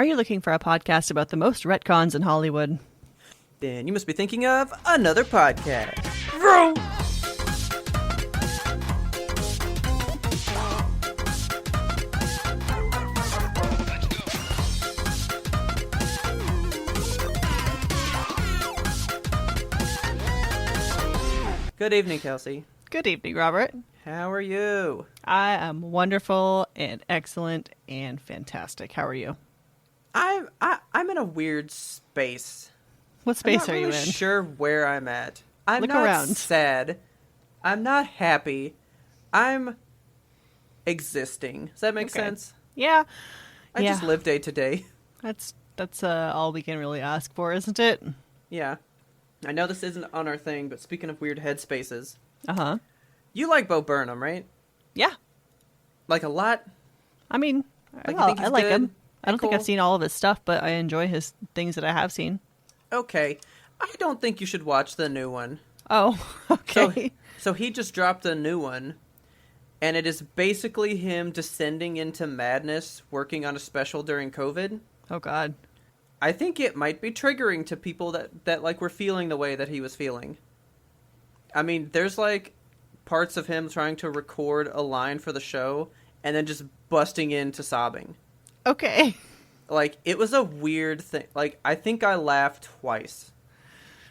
Are you looking for a podcast about the most retcons in Hollywood? Then you must be thinking of another podcast. Good evening, Kelsey. Good evening, Robert. How are you? I am wonderful and excellent and fantastic. How are you? I'm in a weird space. What space I'm are not you really in? sure where I'm at. I'm Look not around. sad. I'm not happy. I'm existing. Does that make Okay. sense? Yeah. I just live day to day. That's all we can really ask for, isn't it? Yeah. I know this isn't on our thing, but speaking of weird headspaces, Uh-huh. you like Bo Burnham, right? Yeah. Like a lot? I mean, Like, you think I he's like good? him. I don't think I've Cool. seen all of his stuff, but I enjoy his things that I have seen. Okay. I don't think you should watch the new one. Oh, okay. So he just dropped a new one, and it is basically him descending into madness working on a special during COVID. Oh, God. I think it might be triggering to people that like were feeling the way that he was feeling. I mean, there's like parts of him trying to record a line for the show and then just busting into sobbing. Okay. Like, it was a weird thing. Like, I think I laughed twice.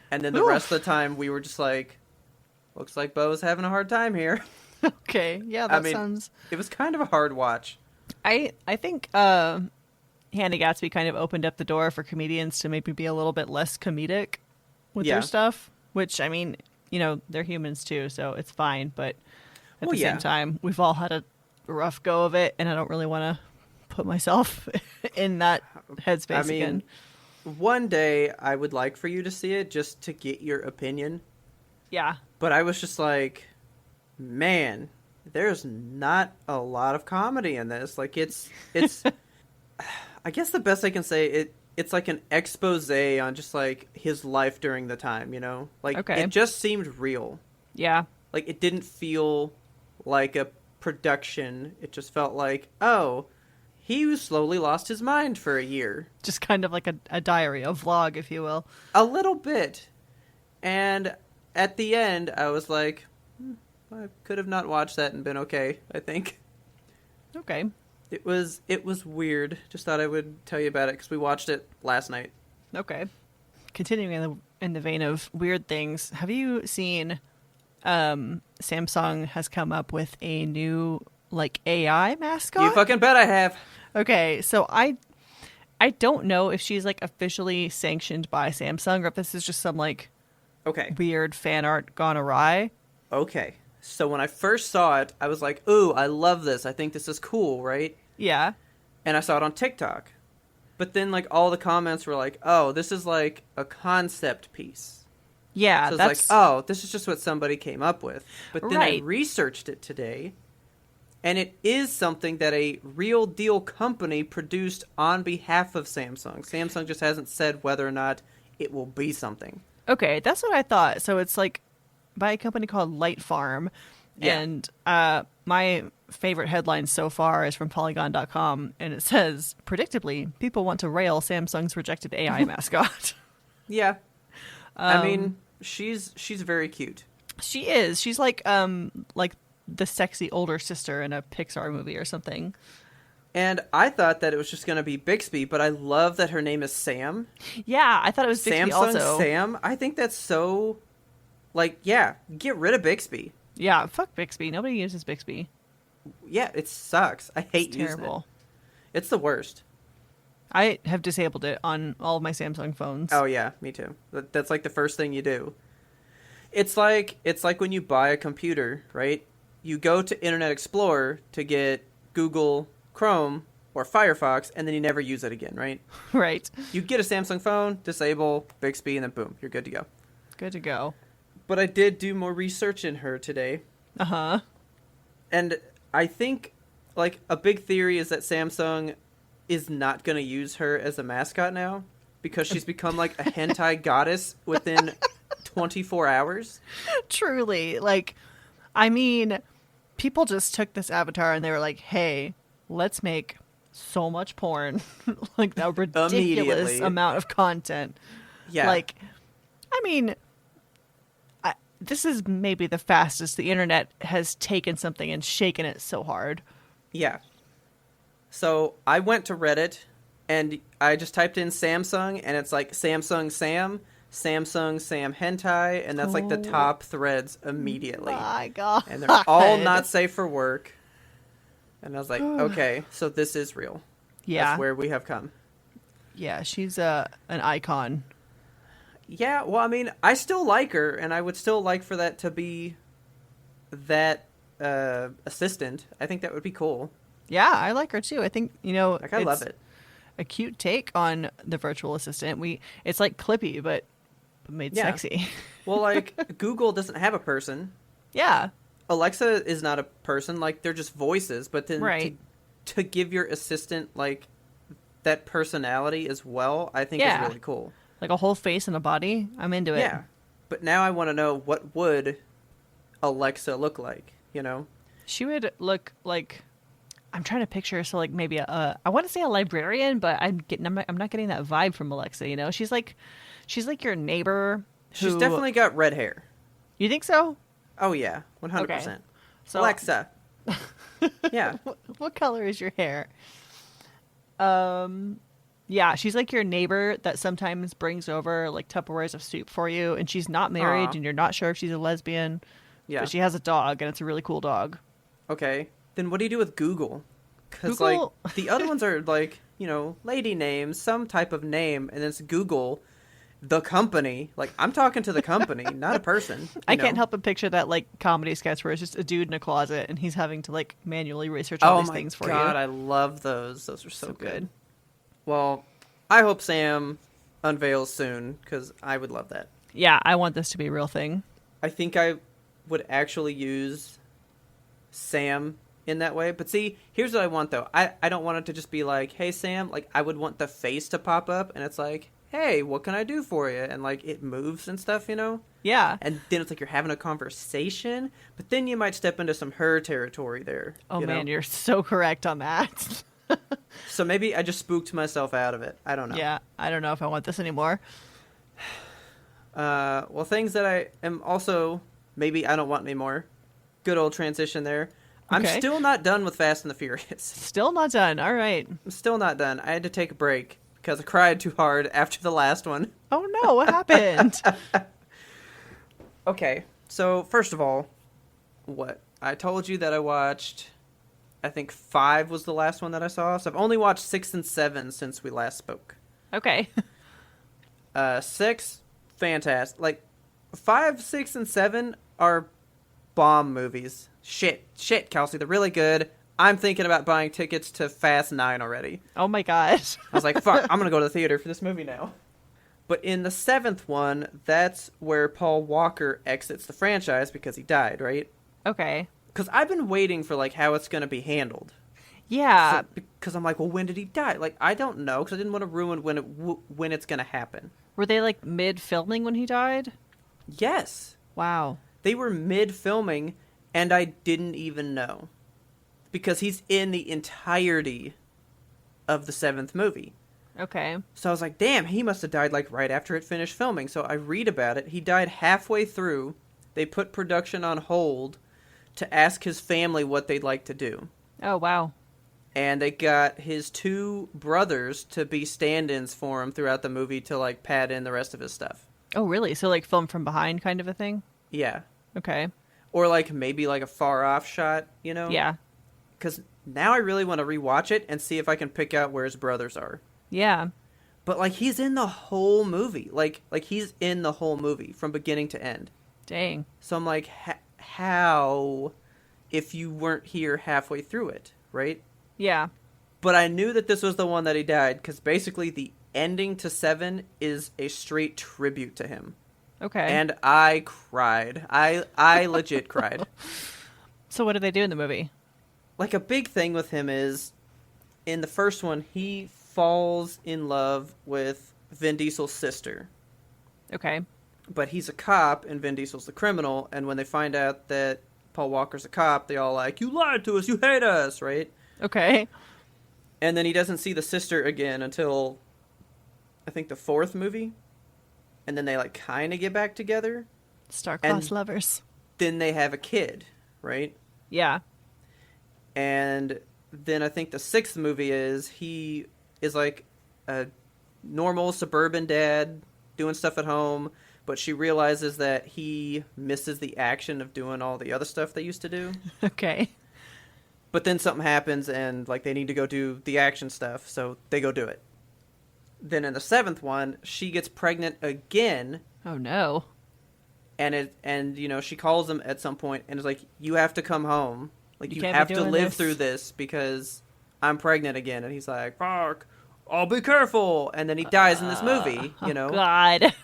And then the Oof. rest of the time we were just like, looks like Bo's having a hard time here. Okay. Yeah, that sounds... It was kind of a hard watch. I think Hannah Gatsby kind of opened up the door for comedians to maybe be a little bit less comedic with Yeah. their stuff, which, I mean, you know, they're humans too, so it's fine, but at Well, the yeah. same time, we've all had a rough go of it, and I don't really want to put myself in that headspace I mean, again. one day I would like for you to see it just to get your opinion. Yeah. But I was just like, man, there's not a lot of comedy in this. Like, it's I guess the best I can say, it's like an expose on just like his life during the time, you know? Like, Okay. It just seemed real. Yeah. Like, it didn't feel like a production. It just felt like, oh, he slowly lost his mind for a year. Just kind of like a diary, a vlog, if you will. A little bit. And at the end, I was like, I could have not watched that and been okay, I think. Okay. It was weird. Just thought I would tell you about it because we watched it last night. Okay. Continuing in the vein of weird things, have you seen Samsung has come up with a new like AI mascot? You fucking bet I have. Okay, so I don't know if she's like officially sanctioned by Samsung or if this is just some like Okay. weird fan art gone awry. Okay. So when I first saw it, I was like, ooh, I love this. I think this is cool, right? Yeah. And I saw it on TikTok. But then like all the comments were like, oh, this is like a concept piece. Yeah, So it's that's like, oh, this is just what somebody came up with. But then I Right. researched it today, and it is something that a real deal company produced on behalf of Samsung. Samsung just hasn't said whether or not it will be something. Okay, that's what I thought. So it's like by a company called Light Farm. Yeah. And my favorite headline so far is from Polygon.com, and it says, predictably, people want to rail Samsung's rejected AI mascot. Yeah. I mean, she's very cute. She is. She's like the sexy older sister in a Pixar movie or something. And I thought that it was just going to be Bixby, but I love that her name is Sam. Yeah, I thought it was Bixby Samsung also. Sam. I think that's so, like, yeah, get rid of Bixby. Yeah, fuck Bixby. Nobody uses Bixby. Yeah, it sucks. I hate It's using terrible. it. It's the worst. I have disabled it on all of my Samsung phones. Oh yeah, me too. That's like the first thing you do. It's like when you buy a computer, right? You go to Internet Explorer to get Google Chrome or Firefox, and then you never use it again, right? Right. You get a Samsung phone, disable Bixby, and then boom, you're good to go. Good to go. But I did do more research in her today, Uh-huh. and I think like a big theory is that Samsung is not going to use her as a mascot now because she's become like a hentai goddess within 24 hours. Truly. Like, I mean, people just took this avatar and they were like, hey, let's make so much porn, like a ridiculous Immediately. amount of content. Yeah. Like, I mean, this is maybe the fastest the internet has taken something and shaken it so hard. Yeah. So I went to Reddit and I just typed in Samsung and it's like Samsung Sam, Samsung Sam hentai, and that's like the top threads immediately. My God. And they're all not safe for work. And I was like, okay, so this is real. Yeah. That's where we have come. Yeah, she's an icon. Yeah, well, I mean, I still like her, and I would still like for that to be that assistant. I think that would be cool. Yeah, I like her too. I think, Like, I love it. A cute take on the virtual assistant. It's like Clippy, but made sexy. Well, like, Google doesn't have a person. Yeah. Alexa is not a person. Like, they're just voices. But then right. to give your assistant, like, that personality as well, I think is really cool. Like a whole face and a body. I'm into it. Yeah. But now I want to know, what would Alexa look like, She would look like, I'm trying to picture, so like maybe I want to say a librarian, but I'm not getting that vibe from Alexa, She's like your neighbor. She's definitely got red hair. You think so? Oh yeah, 100%. Okay. So, Alexa. Yeah. What color is your hair? Yeah, she's like your neighbor that sometimes brings over like Tupperwares of soup for you, and she's not married, and you're not sure if she's a lesbian. Yeah. But she has a dog, and it's a really cool dog. Okay. Then what do you do with Google? Because like the other ones are like, lady names, some type of name, and it's Google, the company. Like, I'm talking to the company, not a person. I can't help but picture that like comedy sketch where it's just a dude in a closet, and he's having to like manually research all these things for you. Oh my God, I love those. Those are so good. Well, I hope Sam unveils soon, because I would love that. Yeah, I want this to be a real thing. I think I would actually use Sam in that way. But see, here's what I want, though. I don't want it to just be like, hey, Sam. Like, I would want the face to pop up, and it's like, hey, what can I do for you? And, like, it moves and stuff, Yeah. And then it's like you're having a conversation, but then you might step into some her territory there. Oh, man, you're so correct on that. So maybe I just spooked myself out of it. I don't know. Yeah, I don't know if I want this anymore. Well, things that I am also, maybe I don't want anymore. Good old transition there. I'm still not done with Fast and the Furious. Still not done. All right. I'm still not done. I had to take a break because I cried too hard after the last one. Oh, no. What happened? Okay. So, first of all, I told you that I watched, I think 5 was the last one that I saw. So I've only watched 6 and 7 since we last spoke. Okay. 6, fantastic. Like, 5, 6, and 7 are bomb movies. Shit, Kelsey, they're really good. I'm thinking about buying tickets to Fast 9 already. Oh my gosh. I was like, fuck, I'm going to go to the theater for this movie now. But in the 7th one, that's where Paul Walker exits the franchise because he died, right? Okay. Because I've been waiting for, like, how it's going to be handled. Yeah. Because I'm like, well, when did he die? Like, I don't know, because I didn't want to ruin when it's going to happen. Were they, like, mid-filming when he died? Yes. Wow. They were mid-filming, and I didn't even know. Because he's in the entirety of the 7th movie. Okay. So I was like, damn, he must have died, like, right after it finished filming. So I read about it. He died halfway through. They put production on hold to ask his family what they'd like to do. Oh, wow. And they got his 2 brothers to be stand-ins for him throughout the movie to, like, pad in the rest of his stuff. Oh, really? So, like, film from behind kind of a thing? Yeah. Okay. Or, like, maybe, like, a far-off shot, Yeah. Because now I really want to rewatch it and see if I can pick out where his brothers are. Yeah. But, like, he's in the whole movie. Like he's in the whole movie from beginning to end. Dang. So I'm like, how if you weren't here halfway through it, right? Yeah. But I knew that this was the one that he died because basically the ending to 7 is a straight tribute to him. Okay. And I cried. I legit cried. So what did they do in the movie? Like, a big thing with him is, in the first one, he falls in love with Vin Diesel's sister. Okay. But he's a cop, and Vin Diesel's the criminal, and when they find out that Paul Walker's a cop, they all like, you lied to us, you hate us, right? Okay. And then he doesn't see the sister again until, I think, the fourth movie. And then they, like, kind of get back together. Star-crossed lovers. Then they have a kid, right? Yeah. And then I think the sixth movie is he is, like, a normal suburban dad doing stuff at home, but she realizes that he misses the action of doing all the other stuff they used to do. Okay. But then something happens and, like, they need to go do the action stuff, so they go do it. Then in the seventh one, she gets pregnant again. Oh, no. And you know, she calls him at some point and is like, you have to come home. Like, you have to live through this because I'm pregnant again. And he's like, fuck, I'll be careful. And then he dies in this movie, you know. Oh, God.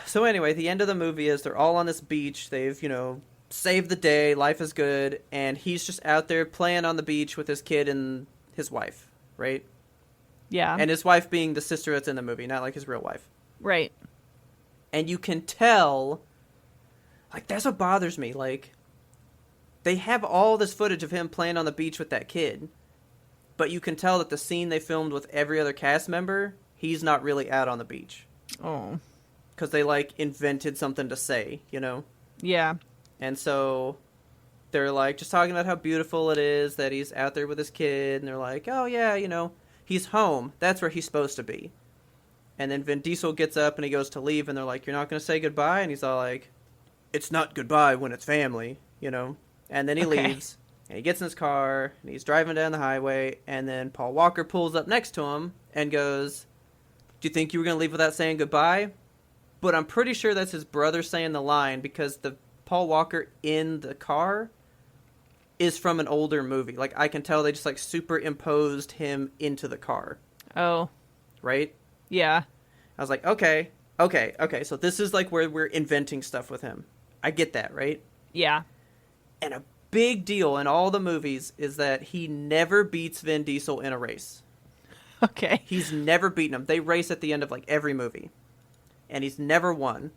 So anyway, the end of the movie is they're all on this beach. They've, you know, saved the day. Life is good. And he's just out there playing on the beach with his kid and his wife, right? Yeah. And his wife being the sister that's in the movie, not like his real wife. Right. And you can tell, like, that's what bothers me. Like, they have all this footage of him playing on the beach with that kid, but you can tell that the scene they filmed with every other cast member, he's not really out on the beach. Oh. Because they, like, invented something to say, you know? Yeah. And so they're, like, just talking about how beautiful it is that he's out there with his kid, and they're like, oh, yeah, you know, he's home. That's where he's supposed to be. And then Vin Diesel gets up and he goes to leave, and they're like, you're not going to say goodbye? And he's all like, it's not goodbye when it's family, you know? And then he leaves, and he gets in his car, and he's driving down the highway, and then Paul Walker pulls up next to him and goes, do you think you were going to leave without saying goodbye? But I'm pretty sure that's his brother saying the line, because the Paul Walker in the car is from an older movie. Like, I can tell they just, like, superimposed him into the car. Oh. Right? Yeah. I was like, okay, so this is, like, where we're inventing stuff with him. I get that, right? Yeah. And a big deal in all the movies is that he never beats Vin Diesel in a race. Okay. He's never beaten him. They race at the end of, like, every movie. And he's never won.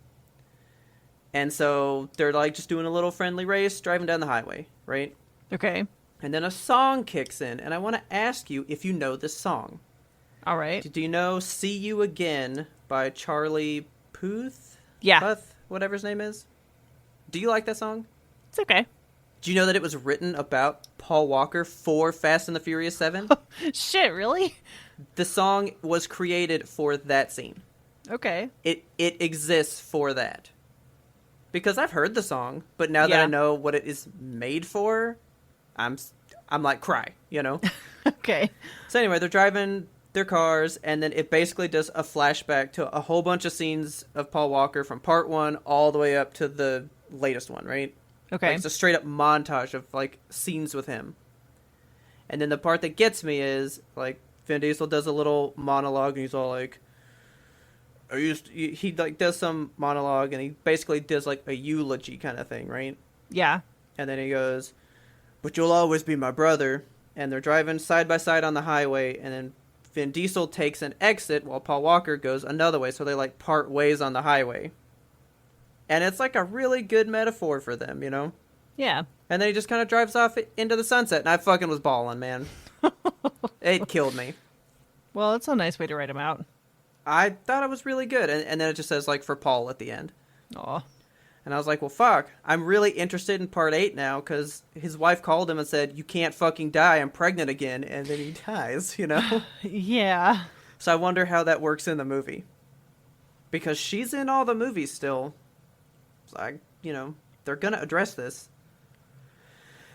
And so they're, like, just doing a little friendly race, driving down the highway, right? Okay. And then a song kicks in, and I want to ask you if you know this song. All right. Do you know See You Again by Charlie Puth? Yeah. Puth, whatever his name is. Do you like that song? It's okay. Do you know that it was written about Paul Walker for Fast and the Furious 7? Shit, really? The song was created for that scene. Okay. It exists for that. Because I've heard the song, but now that I know what it is made for, I'm like, cry, you know? Okay. So anyway, they're driving their cars, and then it basically does a flashback to a whole bunch of scenes of Paul Walker from part 1 all the way up to the latest one, right? Okay. Like, it's a straight up montage of, like, scenes with him. And then the part that gets me is, like, Vin Diesel does a little monologue, and he's all like, he like does some monologue, and he basically does, like, a eulogy kind of thing, right? Yeah. And then he goes, but you'll always be my brother. And they're driving side by side on the highway, and then Vin Diesel takes an exit while Paul Walker goes another way, so they, like, part ways on the highway. And it's, like, a really good metaphor for them, you know? Yeah. And then he just kind of drives off into the sunset, and I fucking was bawling, man. It killed me. Well, it's a nice way to write him out. I thought it was really good, and then it just says, like, for Paul at the end. Aw. And I was like, well, fuck, I'm really interested in part 8 now, because his wife called him and said, you can't fucking die, I'm pregnant again, and then he dies, you know? Yeah. So I wonder how that works in the movie. Because she's in all the movies still. So you know, they're gonna address this.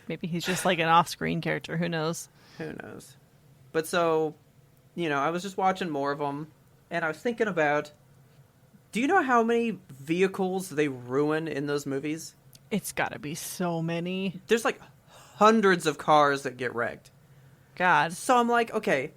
Maybe he's just like an off-screen character, who knows? Who knows? But so, you know, I was just watching more of them, and I was thinking about, do you know how many vehicles they ruin in those movies? It's gotta be so many. There's like hundreds of cars that get wrecked. God. So I'm like, okay,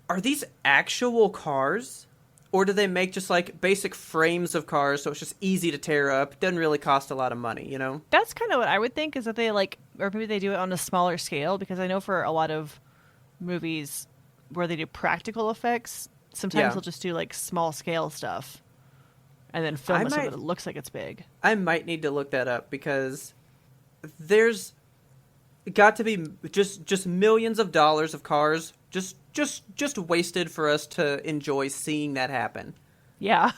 are these actual cars? Or do they make just like basic frames of cars so it's just easy to tear up? Doesn't really cost a lot of money, you know? That's kind of what I would think, is that they like, or maybe they do it on a smaller scale, because I know for a lot of movies where they do practical effects, sometimes they'll just do like small scale stuff and then film it so that it looks like it's big. I might need to look that up, because there's got to be just millions of dollars of cars just just wasted for us to enjoy seeing that happen. Yeah.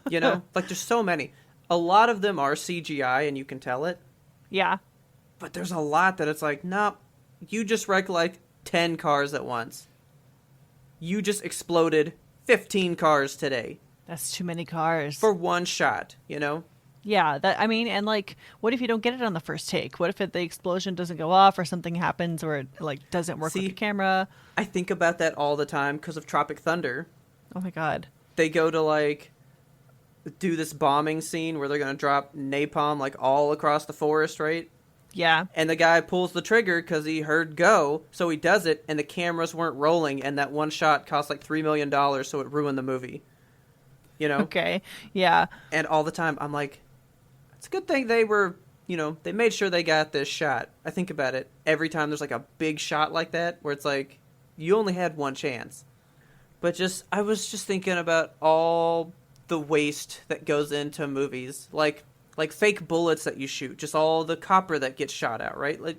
You know, like there's so many. A lot of them are CGI and you can tell it. Yeah. But there's a lot that it's like, nope, you just wrecked like 10 cars at once. You just exploded 15 cars today. That's too many cars. For one shot, you know? Yeah, and like, what if you don't get it on the first take? What if the explosion doesn't go off or something happens or it, like, doesn't work with the camera? I think about that all the time because of Tropic Thunder. Oh my god. They go to, like, do this bombing scene where they're going to drop napalm, like, all across the forest, right? Yeah. And the guy pulls the trigger because he heard go, so he does it, and the cameras weren't rolling, and that one shot cost, like, $3 million, so it ruined the movie. You know? Okay. Yeah. And all the time, I'm like, it's a good thing they were, you know, they made sure they got this shot. I think about it every time there's like a big shot like that where it's like, you only had one chance. But I was just thinking about all the waste that goes into movies. Like fake bullets that you shoot, just all the copper that gets shot out, right? Like,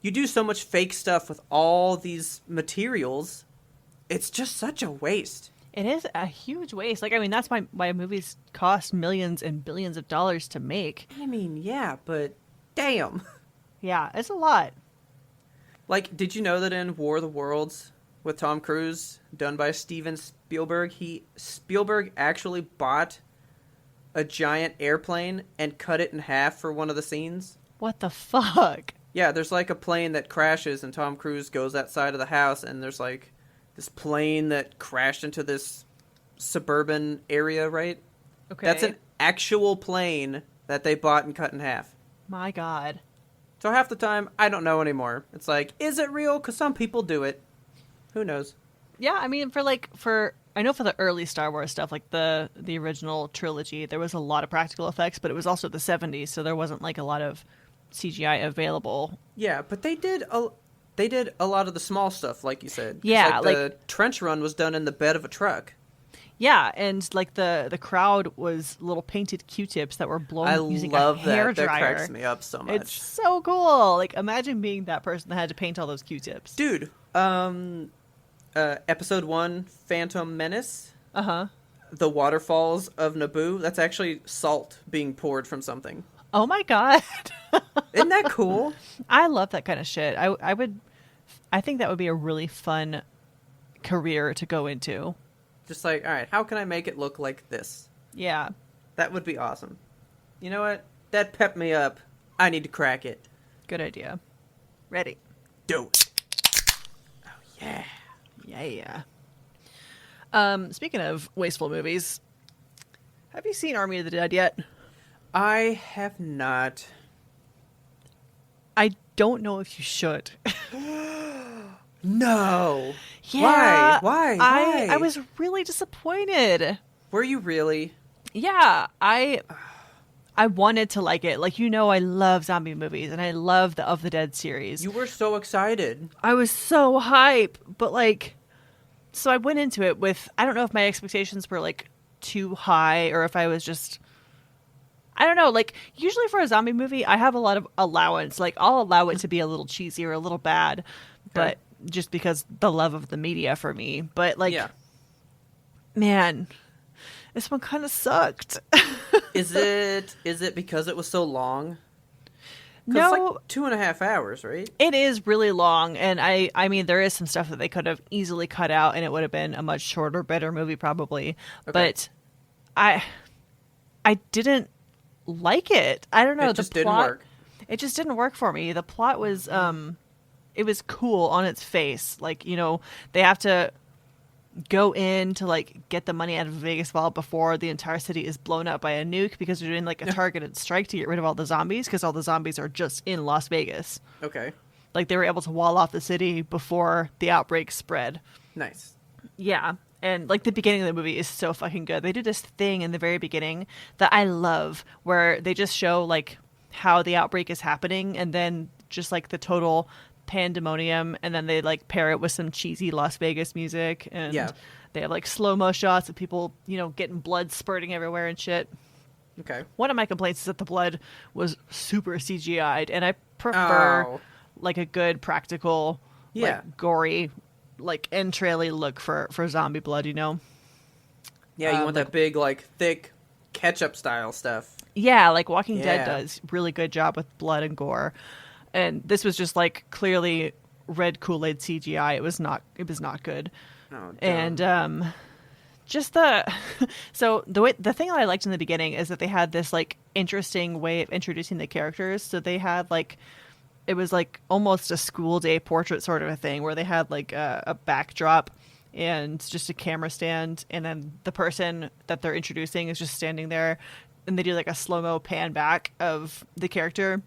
you do so much fake stuff with all these materials. It's just such a waste. It is a huge waste. Like, I mean, that's why movies cost millions and billions of dollars to make. I mean, yeah, but damn. Yeah, it's a lot. Like, did you know that in War of the Worlds with Tom Cruise, done by Steven Spielberg, Spielberg actually bought a giant airplane and cut it in half for one of the scenes? What the fuck? Yeah, there's like a plane that crashes and Tom Cruise goes outside of the house and there's like this plane that crashed into this suburban area, right? Okay. That's an actual plane that they bought and cut in half. My god. So half the time, I don't know anymore. It's like, is it real? Because some people do it. Who knows? Yeah, I mean, I know for the early Star Wars stuff, like the original trilogy, there was a lot of practical effects, but it was also the 70s, so there wasn't like a lot of CGI available. Yeah, but they did a lot of the small stuff, like you said. Yeah, like the trench run was done in the bed of a truck. Yeah, and like the crowd was little painted Q-tips that were blown using a hairdryer. I love that. That cracks me up so much. It's so cool. Like, imagine being that person that had to paint all those Q-tips. Dude, episode 1, Phantom Menace. Uh-huh. The waterfalls of Naboo, that's actually salt being poured from something. Oh my god. Isn't that cool? I love that kind of shit. I think that would be a really fun career to go into. Just like, all right, how can I make it look like this? Yeah. That would be awesome. You know what? That pepped me up. I need to crack it. Good idea. Ready. Do it. Oh, yeah. Yeah. Speaking of wasteful movies, have you seen Army of the Dead yet? I have not. I don't know if you should. No. Yeah. Why? I was really disappointed. Were you really? Yeah, I wanted to like it. Like, you know, I love zombie movies and I love the Of the Dead series. You were so excited. I was so hype, but like, so I went into it with, I don't know if my expectations were like too high or if I was just, I don't know, like usually for a zombie movie, I have a lot of allowance. Like, I'll allow it to be a little cheesy or a little bad, but just because the love of the media for me. But like, man, this one kind of sucked. Is it because it was so long? No, it's like 2.5 hours, right? It is really long, and I mean, there is some stuff that they could have easily cut out, and it would have been a much shorter, better movie, probably. Okay. But I didn't like it. I don't know. It just didn't work. It just didn't work for me. The plot was it was cool on its face. Like, you know, they have to go in to like get the money out of Vegas Vault before the entire city is blown up by a nuke because they're doing like a targeted strike to get rid of all the zombies because all the zombies are just in Las Vegas. Okay. Like, they were able to wall off the city before the outbreak spread. Nice. Yeah. And like the beginning of the movie is so fucking good. They do this thing in the very beginning that I love where they just show like how the outbreak is happening and then just like the total pandemonium, and then they like pair it with some cheesy Las Vegas music, and they have like slow-mo shots of people, you know, getting blood spurting everywhere and shit. Okay. One of my complaints is that the blood was super CGI'd, and I prefer like a good practical, like gory like entraily look for zombie blood, you know? Yeah, you want that big, like, thick ketchup style stuff. Yeah, like Walking Dead does really good job with blood and gore. And this was just like clearly red Kool-Aid CGI. It was not good. Oh, and just so the thing that I liked in the beginning is that they had this like interesting way of introducing the characters. So they had like, it was like almost a school day portrait sort of a thing where they had like a backdrop and just a camera stand, and then the person that they're introducing is just standing there, and they do like a slow-mo pan back of the character.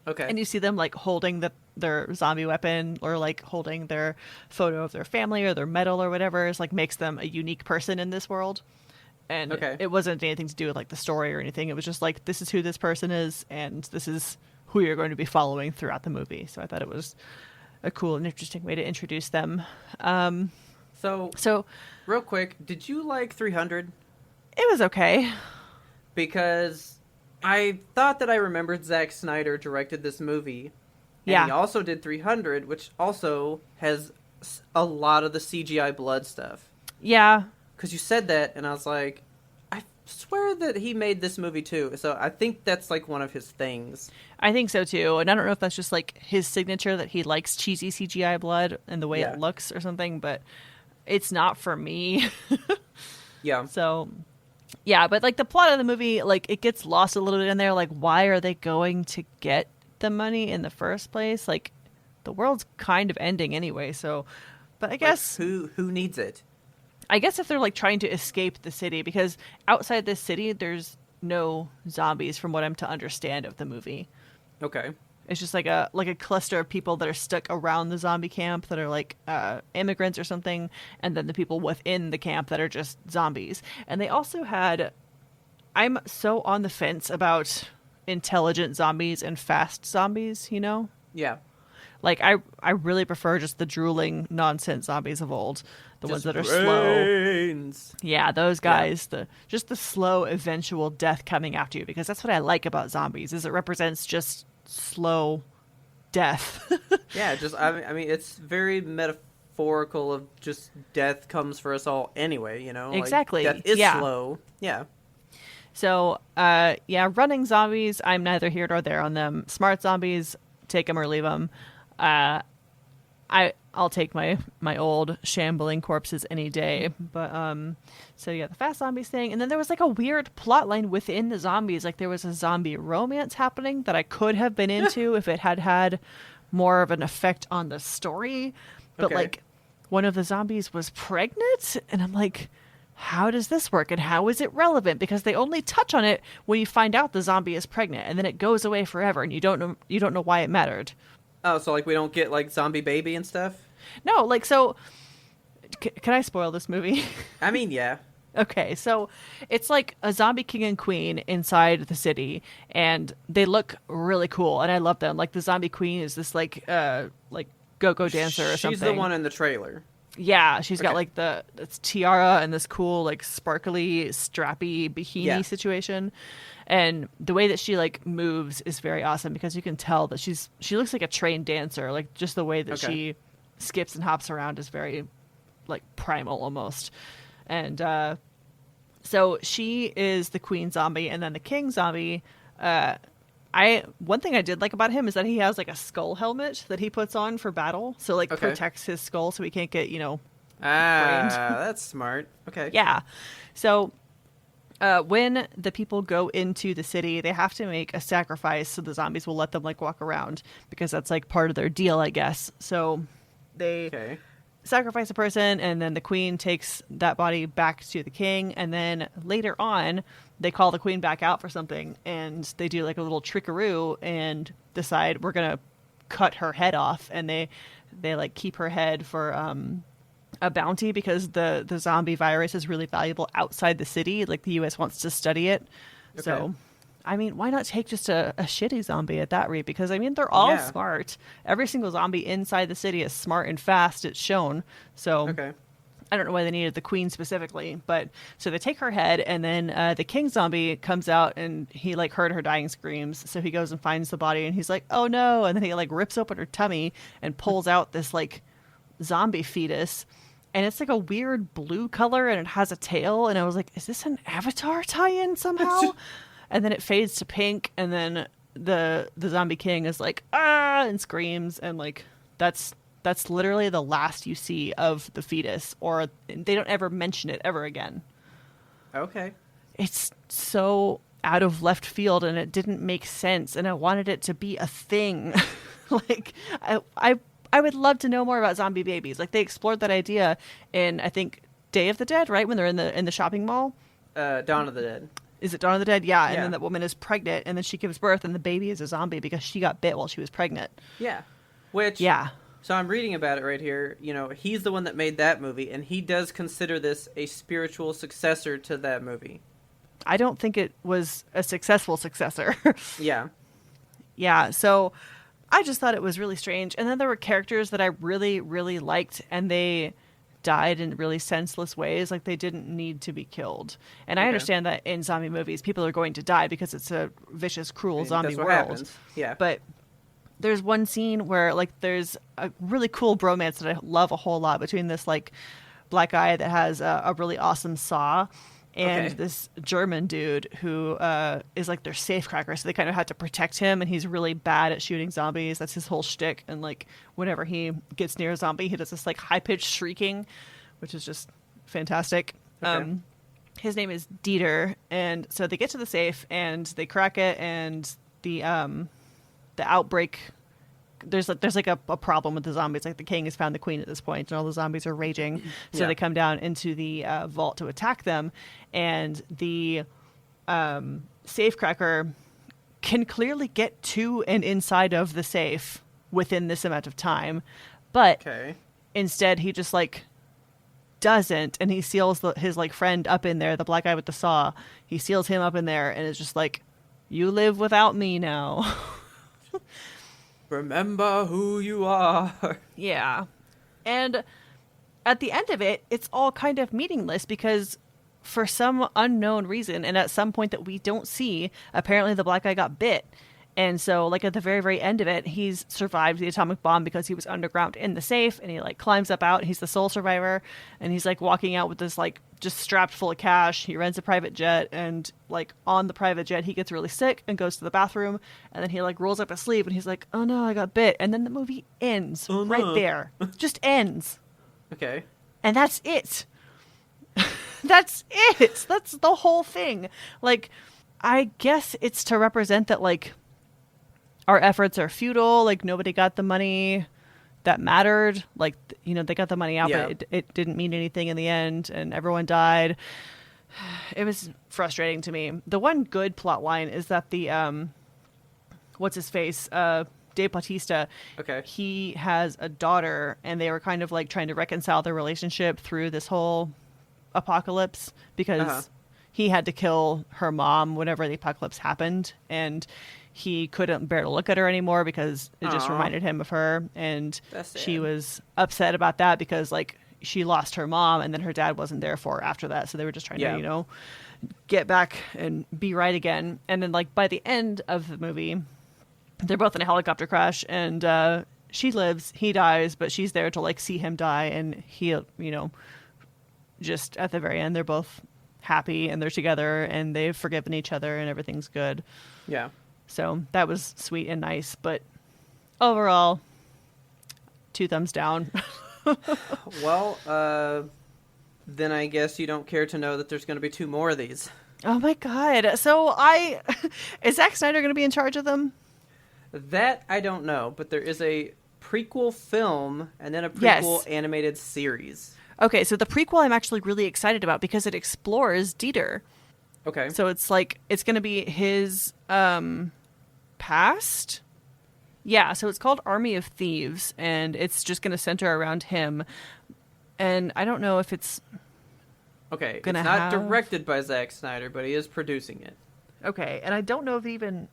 Okay. And you see them like holding their zombie weapon, or like holding their photo of their family or their medal or whatever. It's like makes them a unique person in this world. And it wasn't anything to do with like the story or anything. It was just like, this is who this person is, and this is who you're going to be following throughout the movie. So I thought it was a cool and interesting way to introduce them. So real quick, did you like 300? It was okay. Because I thought that I remembered Zack Snyder directed this movie. And he also did 300, which also has a lot of the CGI blood stuff. Yeah. Because you said that, and I was like, I swear that he made this movie too. So I think that's like one of his things. I think so too. And I don't know if that's just like his signature, that he likes cheesy CGI blood and the way it looks or something, but it's not for me. Yeah. So, yeah, but like the plot of the movie, like it gets lost a little bit in there. Like, why are they going to get the money in the first place? Like, the world's kind of ending anyway. So, but I guess who needs it? I guess if they're like trying to escape the city, because outside this city, there's no zombies from what I'm to understand of the movie. Okay. It's just like a cluster of people that are stuck around the zombie camp that are like immigrants or something, and then the people within the camp that are just zombies. And they also had, I'm so on the fence about intelligent zombies and fast zombies, you know? Yeah. Like I really prefer just the drooling nonsense zombies of old, the ones that are brains. slow. Yeah, those guys, the slow eventual death coming after you, because that's what I like about zombies, is it represents just slow death. Yeah, just I mean it's very metaphorical of just death comes for us all anyway, you know? Exactly. Like, death is slow. Yeah. So, running zombies, I'm neither here nor there on them. Smart zombies, take them or leave them. I'll take my old shambling corpses any day. But so yeah, the fast zombies thing, and then there was like a weird plot line within the zombies. Like there was a zombie romance happening that I could have been into if it had more of an effect on the story. But like one of the zombies was pregnant, and I'm like, how does this work, and how is it relevant? Because they only touch on it when you find out the zombie is pregnant, and then it goes away forever, and you don't know why it mattered. Oh, so like we don't get like zombie baby and stuff? No, like so. Can I spoil this movie? I mean, yeah. Okay, so it's like a zombie king and queen inside the city, and they look really cool, and I love them. Like the zombie queen is this like go-go dancer or something. She's the one in the trailer. Yeah, she's got like this tiara and this cool like sparkly strappy bikini situation, and the way that she like moves is very awesome, because you can tell that she looks like a trained dancer. Like just the way that she skips and hops around is very like primal almost. And so she is the queen zombie, and then the king zombie. One thing I did like about him is that he has like a skull helmet that he puts on for battle, so like protects his skull so he can't get brained. That's smart. Okay. Yeah. So when the people go into the city, they have to make a sacrifice so the zombies will let them like walk around, because that's like part of their deal, I guess. So they sacrifice a person, and then the queen takes that body back to the king, and then later on they call the queen back out for something, and they do like a little trickaroo and decide we're gonna cut her head off, and they like keep her head for a bounty, because the zombie virus is really valuable outside the city. Like the US wants to study it. So I mean, why not take just a shitty zombie at that rate? Because, I mean, they're all smart. Every single zombie inside the city is smart and fast. It's shown. So I don't know why they needed the queen specifically. But so they take her head, and then the king zombie comes out, and he, like, heard her dying screams. So he goes and finds the body, and he's like, oh, no. And then he, like, rips open her tummy and pulls out this, like, zombie fetus, and it's like a weird blue color and it has a tail, and I was like, is this an Avatar tie-in somehow? And then it fades to pink, and then the zombie king is like, ah, and screams, and like that's literally the last you see of the fetus, or they don't ever mention it ever again. Okay. It's so out of left field, and it didn't make sense, and I wanted it to be a thing. Like, I would love to know more about zombie babies. Like, they explored that idea in, I think, Day of the Dead, right? When they're in the shopping mall. Dawn of the Dead. Is it Dawn of the Dead? Yeah. And then that woman is pregnant, and then she gives birth, and the baby is a zombie because she got bit while she was pregnant. Yeah. Which, yeah. So I'm reading about it right here. You know, he's the one that made that movie, and he does consider this a spiritual successor to that movie. I don't think it was a successful successor. Yeah. Yeah, so I just thought it was really strange. And then there were characters that I really, really liked, and they died in really senseless ways. Like, they didn't need to be killed. And I understand that in zombie movies, people are going to die because it's a vicious, cruel zombie world. Happens. Yeah. But there's one scene where, like, there's a really cool bromance that I love a whole lot between this, like, black guy that has a really awesome saw and this German dude who is, like, their safecracker. So they kind of had to protect him, and he's really bad at shooting zombies. That's his whole shtick. And, like, whenever he gets near a zombie, he does this, like, high-pitched shrieking, which is just fantastic. Okay. His name is Dieter. And so they get to the safe, and they crack it, and the outbreak, there's like a problem with the zombies. Like, the king has found the queen at this point, and all the zombies are raging. So they come down into the vault to attack them, and the safecracker can clearly get to and inside of the safe within this amount of time, but instead he just, like, doesn't, and he seals his, like, friend up in there, the black guy with the saw. He seals him up in there, and it's just like, you live without me now. Remember who you are. Yeah. And at the end of it, it's all kind of meaningless because for some unknown reason, and at some point that we don't see, apparently the black guy got bit. And so, like, at the very, very end of it, he's survived the atomic bomb because he was underground in the safe, and he, like, climbs up out. He's the sole survivor, and he's, like, walking out with this, like, just strapped full of cash. He rents a private jet, and, like, on the private jet, he gets really sick and goes to the bathroom, and then he, like, rolls up his sleeve, and he's like, oh no, I got bit. And then the movie ends right there. Just ends. Okay. And that's it. That's it. That's the whole thing. Like, I guess it's to represent that, like, our efforts are futile. Like, nobody got the money that mattered. Like, you know, they got the money out, but it didn't mean anything in the end, and everyone died. It was frustrating to me. The one good plot line is that the what's his face, Dave Bautista, he has a daughter, and they were kind of, like, trying to reconcile their relationship through this whole apocalypse because he had to kill her mom whenever the apocalypse happened, and he couldn't bear to look at her anymore because it just reminded him of her, and she was upset about that because, like, she lost her mom, and then her dad wasn't there for her after that, so they were just trying to, you know, get back and be right again. And then, like, by the end of the movie, they're both in a helicopter crash, and she lives, he dies, but she's there to, like, see him die, and he, you know, just at the very end, they're both happy, and they're together, and they've forgiven each other, and everything's good. Yeah. So that was sweet and nice, but overall, 2 thumbs down. Well, then I guess you don't care to know that there's going to be 2 more of these. Oh my god. So is Zack Snyder going to be in charge of them? That I don't know, but there is a prequel film and then a prequel animated series. Okay, so the prequel I'm actually really excited about because it explores Dieter. Okay. So it's like, it's going to be his past. Yeah, so it's called Army of Thieves, and it's just going to center around him. And I don't know if it's it's not directed by Zack Snyder, but he is producing it. Okay, and I don't know if it even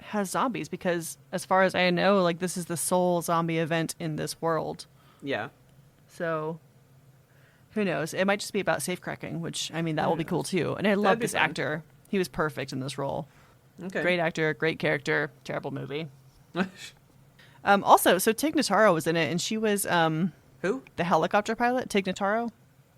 has zombies because, as far as I know, like, this is the sole zombie event in this world. Yeah. So who knows? It might just be about safecracking, which, I mean, that will be cool too. And I love this actor. He was perfect in this role. Okay. Great actor, great character, terrible movie. Also, so Tig Notaro was in it, and she was Who? The helicopter pilot, Tig Notaro.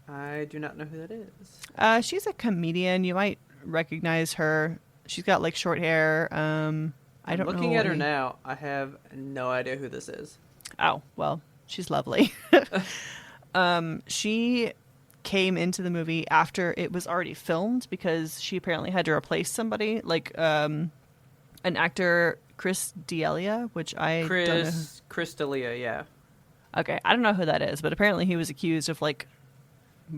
I do not know who that is. She's a comedian. You might recognize her. She's got like short hair. I don't know. Looking at her now, I have no idea who this is. Oh, well, she's lovely. She came into the movie after it was already filmed because she apparently had to replace somebody, like an actor, Chris D'Elia, which I don't know. Chris D'Elia, yeah. Okay, I don't know who that is, but apparently he was accused of like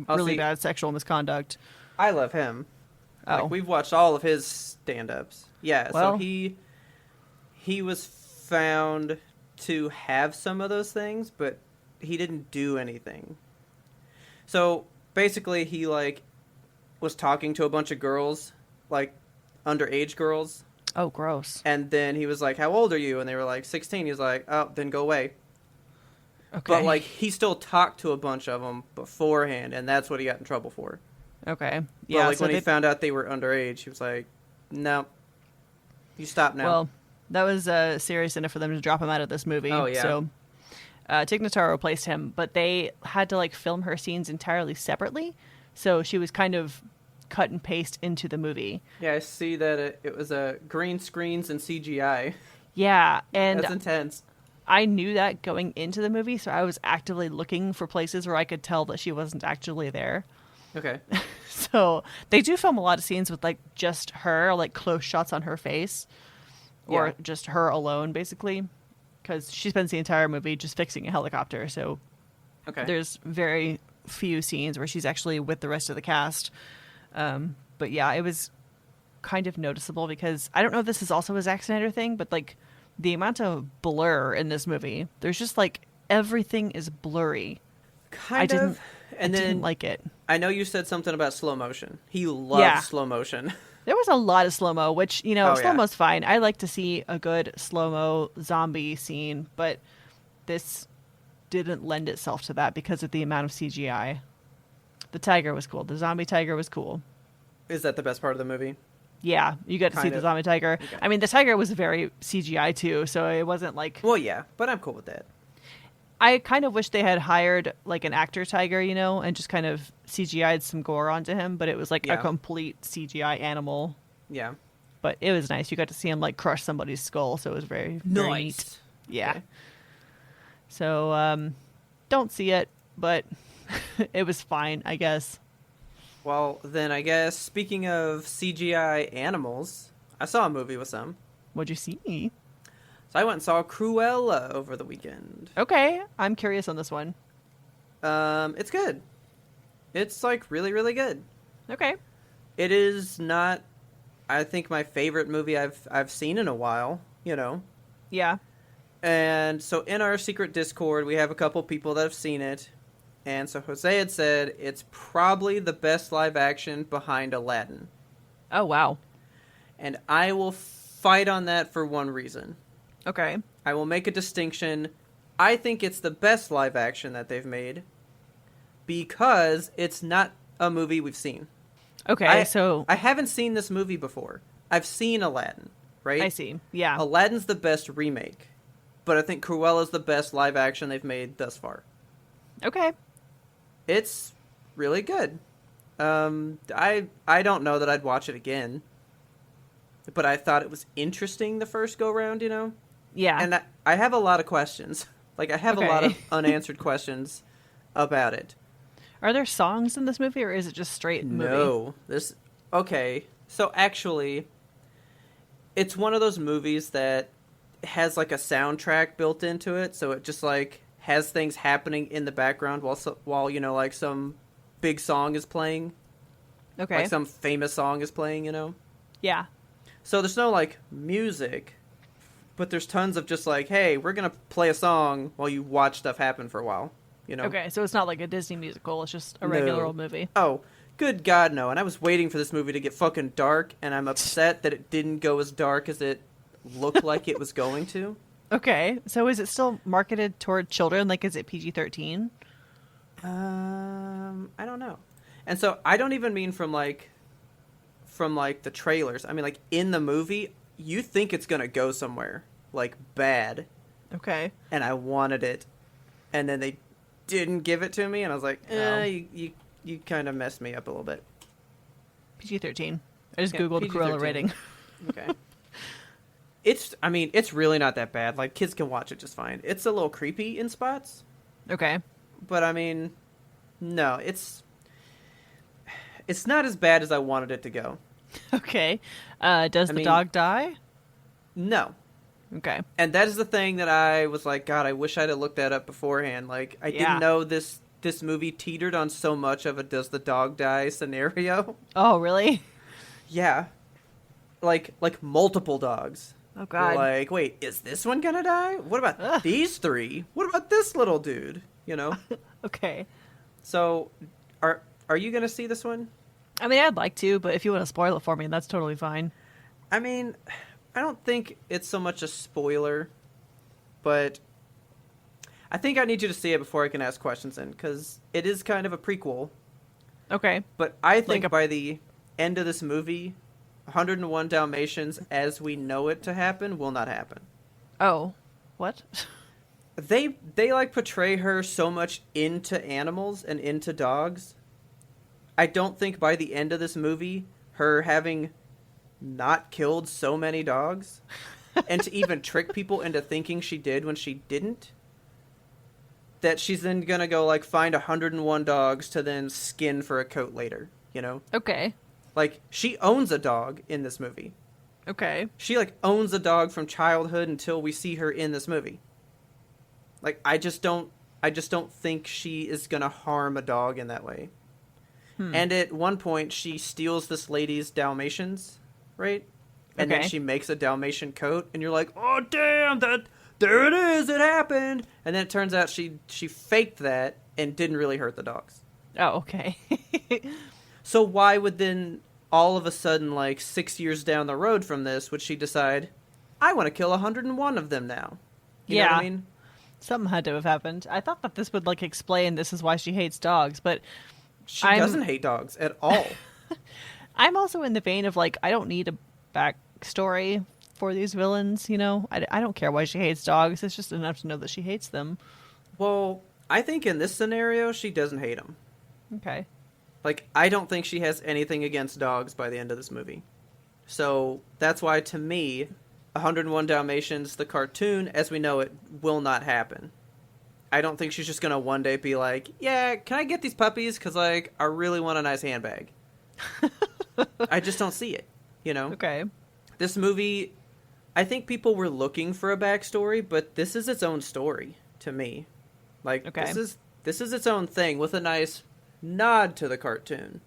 really bad sexual misconduct. I love him. Oh. Like, we've watched all of his stand-ups. Yeah, well, so he was found to have some of those things, but he didn't do anything. So basically he like was talking to a bunch of girls, like underage girls. Oh, gross. And then he was like, "How old are you?" And they were like 16. He's like, "Oh, then go away." Okay. But like he still talked to a bunch of them beforehand, and that's what he got in trouble for. Okay. Yeah. But like when he found out they were underage, he was like, "No, you stop now." Well, that was serious enough for them to drop him out of this movie. Oh yeah. So Tig Notaro replaced him, but they had to like film her scenes entirely separately, so she was kind of cut and paste into the movie. Yeah, I see that it was green screens and CGI. Yeah, and that's intense. I knew that going into the movie, so I was actively looking for places where I could tell that she wasn't actually there. Okay. So they do film a lot of scenes with like just her, like close shots on her face, or just her alone, basically, because she spends the entire movie just fixing a helicopter. So there's very few scenes where she's actually with the rest of the cast. But yeah, it was kind of noticeable because I don't know if this is also a Zack Snyder thing, but like the amount of blur in this movie, there's just like everything is blurry. I didn't like it. I know you said something about slow motion. He loves slow motion. There was a lot of slow-mo, which, you know, slow-mo's fine. I like to see a good slow-mo zombie scene, but this didn't lend itself to that because of the amount of CGI. The tiger was cool. The zombie tiger was cool. Is that the best part of the movie? Yeah, you got to see the zombie tiger. Okay. I mean, the tiger was very CGI too, so it wasn't like... Well, yeah, but I'm cool with that. I kind of wish they had hired like an actor tiger, you know, and just kind of CGI'd some gore onto him, but it was like a complete CGI animal. Yeah. But it was nice. You got to see him like crush somebody's skull, so it was very, very neat. Yeah. Okay. So, don't see it, but it was fine, I guess. Well, then I guess, speaking of CGI animals, I saw a movie with some. What'd you see? So I went and saw Cruella over the weekend. Okay, I'm curious on this one. It's good. It's like really, really good. Okay. It is not, I think, my favorite movie I've seen in a while, you know. Yeah. And so in our secret Discord, we have a couple people that have seen it. And so Jose had said it's probably the best live action behind Aladdin. Oh, wow. And I will fight on that for one reason. Okay. I will make a distinction. I think it's the best live action that they've made because it's not a movie we've seen. Okay, I haven't seen this movie before. I've seen Aladdin, right? I see, yeah. Aladdin's the best remake, but I think Cruella's the best live action they've made thus far. Okay. It's really good. I don't know that I'd watch it again, but I thought it was interesting the first go-round, you know? Yeah. And I have a lot of questions. Like, I have a lot of unanswered questions about it. Are there songs in this movie, or is it just straight movie? No. Okay. So, actually, it's one of those movies that has, like, a soundtrack built into it. So, it just, like, has things happening in the background while you know, like, some big song is playing. Okay. Like, some famous song is playing, you know? Yeah. So, there's no, like, music, but there's tons of just, like, hey, we're going to play a song while you watch stuff happen for a while, you know? Okay, so it's not like a Disney musical, it's just a regular old movie. Oh, good God, no. And I was waiting for this movie to get fucking dark, and I'm upset that it didn't go as dark as it looked like it was going to. Okay, so is it still marketed toward children? Like, is it PG-13? I don't know. And so I don't even mean from the trailers. I mean, like, in the movie, you think it's gonna go somewhere, like, bad. Okay. And I wanted it. And then they didn't give it to me, and I was like, No. you kind of messed me up a little bit. PG-13. I just Yeah, Googled PG-13. Cruella rating. Okay. It's really not that bad. Like, kids can watch it just fine. It's a little creepy in spots, Okay. but I mean, no, it's not as bad as I wanted it to go. Okay. Does the dog die? No. Okay. And that is the thing that I was like, God, I wish I'd have looked that up beforehand. Like, I didn't know this movie teetered on so much of a does the dog die scenario. Oh, really? Yeah. Like multiple dogs. Oh, God. You're like, wait, is this one gonna die? What about these three? What about this little dude? You know? Okay. So, are you gonna see this one? I mean, I'd like to, but if you want to spoil it for me, that's totally fine. I mean, I don't think it's so much a spoiler, but I think I need you to see it before I can ask questions in, because it is kind of a prequel. Okay. But I think by the end of this movie, 101 Dalmatians, as we know it to happen, will not happen. Oh. What? They like portray her so much into animals and into dogs. I don't think by the end of this movie, her having not killed so many dogs and to even trick people into thinking she did when she didn't, that she's then gonna go like find 101 dogs to then skin for a coat later, you know? Okay. Like, she owns a dog in this movie. Okay. She like owns a dog from childhood until we see her in this movie. Like, I just don't think she is gonna harm a dog in that way. And at one point, she steals this lady's Dalmatians, right? And then she makes a Dalmatian coat, and you're like, oh, damn, there it is, it happened. And then it turns out she faked that and didn't really hurt the dogs. Oh, okay. So why would then, all of a sudden, like 6 years down the road from this, would she decide, I want to kill 101 of them now? You know what I mean? Something had to have happened. I thought that this would, like, explain this is why she hates dogs, but... She doesn't hate dogs at all. I'm also in the vein of, like, I don't need a backstory for these villains, you know? I don't care why she hates dogs. It's just enough to know that she hates them. Well, I think in this scenario, she doesn't hate them. Okay. Like, I don't think she has anything against dogs by the end of this movie. So, that's why, to me, 101 Dalmatians, the cartoon, as we know it, will not happen. I don't think she's just going to one day be like, yeah, can I get these puppies? Because, like, I really want a nice handbag. I just don't see it, you know? Okay. This movie, I think people were looking for a backstory, but this is its own story, to me. Like, this is its own thing with a nice nod to the cartoon.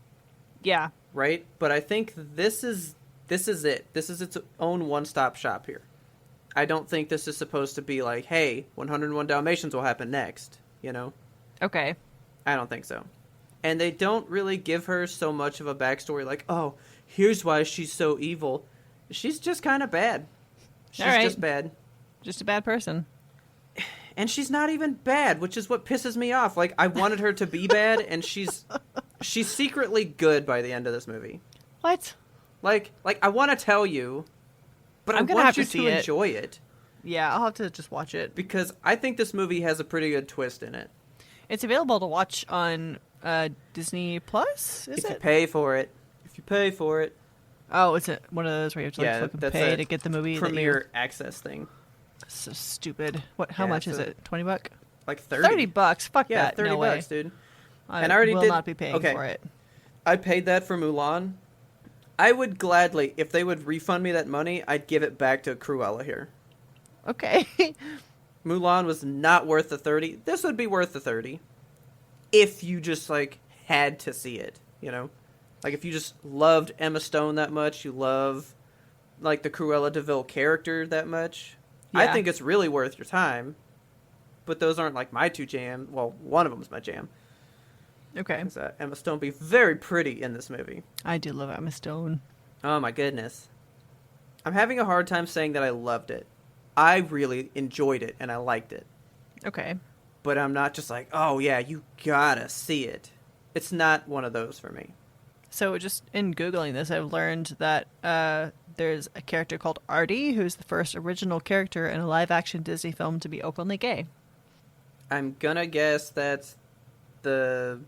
Yeah. Right? But I think this is it. This is its own one-stop shop here. I don't think this is supposed to be like, hey, 101 Dalmatians will happen next, you know? Okay. I don't think so. And they don't really give her so much of a backstory like, oh, here's why she's so evil. She's just kind of bad. She's just bad. Just a bad person. And she's not even bad, which is what pisses me off. Like, I wanted her to be bad, and she's secretly good by the end of this movie. What? Like I want to tell you, but I want you to enjoy it. Yeah, I'll have to just watch it. Because I think this movie has a pretty good twist in it. It's available to watch on Disney Plus, If you pay for it. Oh, it's one of those where you have to like fucking pay to get the movie. Premier access thing. So stupid. How much is it? $20? Like 30. $30. Fuck that. $30, no way. Dude. I already will not be paying for it. I paid that for Mulan. I would gladly, if they would refund me that money, I'd give it back to Cruella here. Okay. Mulan was not worth the 30. This would be worth the 30. If you just, like, had to see it, you know? Like, if you just loved Emma Stone that much, you love, like, the Cruella de Vil character that much, I think it's really worth your time. But those aren't, like, my two jams. Well, one of them is my jam. Okay. Emma Stone be very pretty in this movie. I do love Emma Stone. Oh, my goodness. I'm having a hard time saying that I loved it. I really enjoyed it, and I liked it. Okay. But I'm not just like, oh, yeah, you gotta see it. It's not one of those for me. So just in Googling this, I've learned that there's a character called Artie, who's the first original character in a live-action Disney film to be openly gay. I'm gonna guess that's the,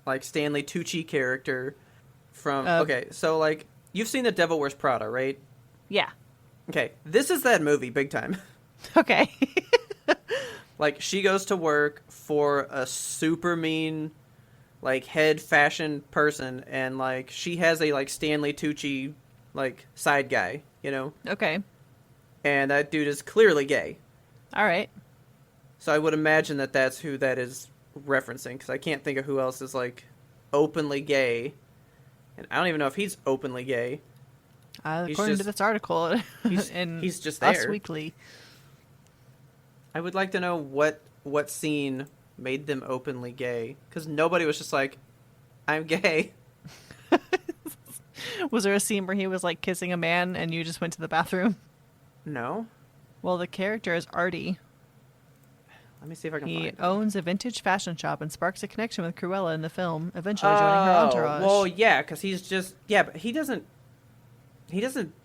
like, Stanley Tucci character from... okay, so, like, you've seen The Devil Wears Prada, right? Yeah. Okay, this is that movie, big time. Okay. Like, she goes to work for a super mean, like, head fashion person, and, like, she has a, like, Stanley Tucci, like, side guy, you know? Okay. And that dude is clearly gay. All right. So I would imagine that that's who that is referencing, because I can't think of who else is, like, openly gay. And I don't even know if he's openly gay. According to this article he's just there. Us Weekly. I would like to know what scene made them openly gay, because nobody was just like, I'm gay. Was there a scene where he was like kissing a man and you just went to the bathroom? No. Well, the character is Artie. Let me see if I can find it. He owns a vintage fashion shop and sparks a connection with Cruella in the film, eventually joining her entourage. Well, yeah, because he's just... Yeah, but he doesn't,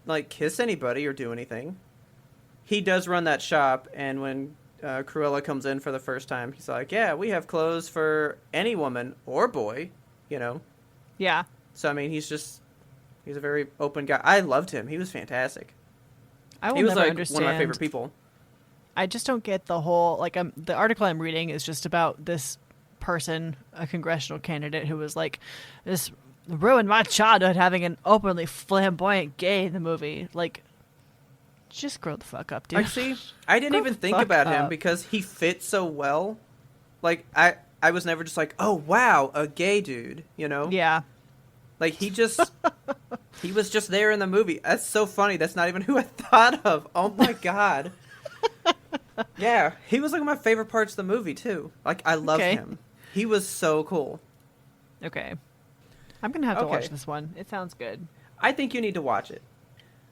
like, kiss anybody or do anything. He does run that shop, and when Cruella comes in for the first time, he's like, yeah, we have clothes for any woman or boy, you know? Yeah. So, I mean, he's a very open guy. I loved him. He was fantastic. He was, like, one of my favorite people. I just don't get the whole, like, the article I'm reading is just about this person, a congressional candidate, who was like, this ruined my childhood having an openly flamboyant gay in the movie. Like, just grow the fuck up, dude. I didn't even think about him because he fit so well. Like, I was never just like, oh, wow, a gay dude, you know? Yeah. Like, he was just there in the movie. That's so funny. That's not even who I thought of. Oh, my God. Yeah, he was like one of my favorite parts of the movie, too. Like, I love him. He was so cool. Okay. I'm going to have to watch this one. It sounds good. I think you need to watch it.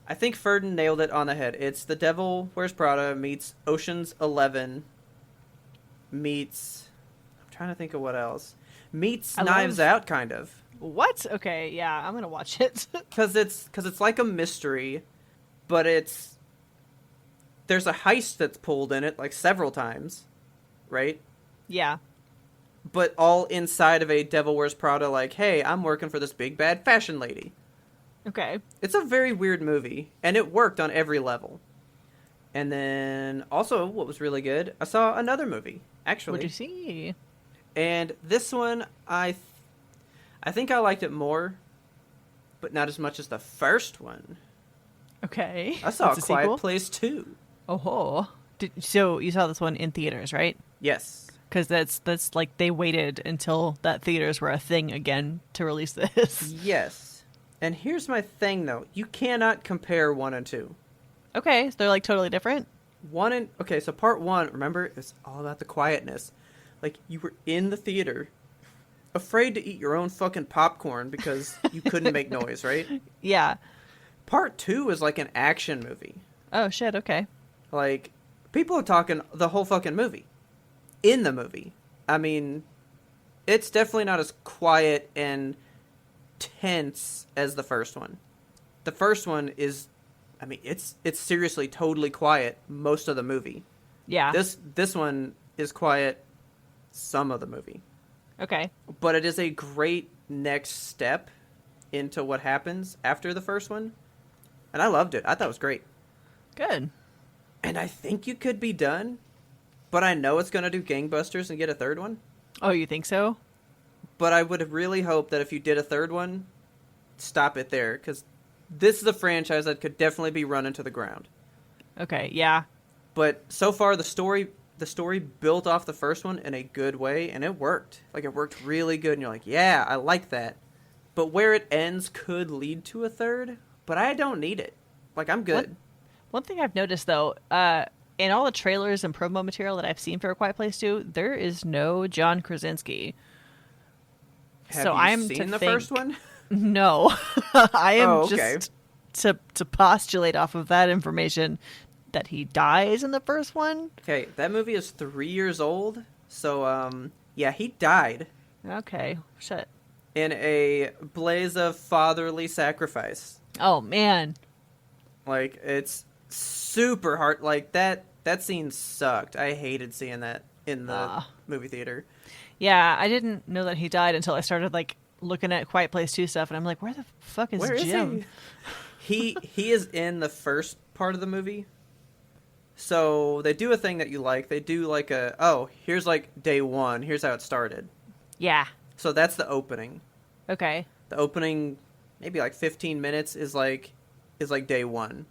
I think Ferdin nailed it on the head. It's The Devil Wears Prada meets Ocean's 11 meets... I'm trying to think of what else. Meets Knives Out, kind of. What? Okay, yeah, I'm going to watch it. Because it's like a mystery, but there's a heist that's pulled in it, like, several times, right? Yeah. But all inside of a Devil Wears Prada, like, hey, I'm working for this big bad fashion lady. Okay. It's a very weird movie, and it worked on every level. And then, also, what was really good, I saw another movie, actually. What'd you see? And this one, I think I liked it more, but not as much as the first one. Okay. I saw A Quiet sequel? Place 2. Oh. So you saw this one in theaters, right? Yes. Because that's like they waited until that theaters were a thing again to release this. Yes. And here's my thing, though. You cannot compare 1 and 2. Okay, so they're like totally different? Okay, so part 1, remember, it's all about the quietness. Like, you were in the theater, afraid to eat your own fucking popcorn because you couldn't make noise, right? Yeah. Part 2 is like an action movie. Oh, shit, okay. Like, people are talking the whole fucking movie. In the movie. I mean, it's definitely not as quiet and tense as the first one. The first one is, I mean, it's seriously totally quiet most of the movie. Yeah. This one is quiet some of the movie. Okay. But it is a great next step into what happens after the first one. And I loved it. I thought it was great. Good. And I think you could be done, but I know it's going to do gangbusters and get a third one. Oh, you think so? But I would really hope that if you did a third one, stop it there, because this is a franchise that could definitely be run into the ground. Okay, yeah. But so far, the story built off the first one in a good way, and it worked. Like, it worked really good, and you're like, yeah, I like that. But where it ends could lead to a third, but I don't need it. Like, I'm good. One thing I've noticed, though, in all the trailers and promo material that I've seen for A Quiet Place 2, there is no John Krasinski. Have you seen the first one? No. I am just to postulate off of that information that he dies in the first one. Okay, that movie is 3 years old, so, yeah, he died. Okay, shit. In a blaze of fatherly sacrifice. Oh, man. Like, it's super hard. Like, that scene sucked. I hated seeing that. in the movie theater. Yeah, I didn't know that he died until I started like looking at Quiet Place 2 stuff, and I'm like, where the fuck is Jim? He is in the first part of the movie. So they do a thing that you like. They do like here's like day one. Here's how it started. Yeah. So that's the opening. Okay. The opening, maybe like 15 minutes is like day one.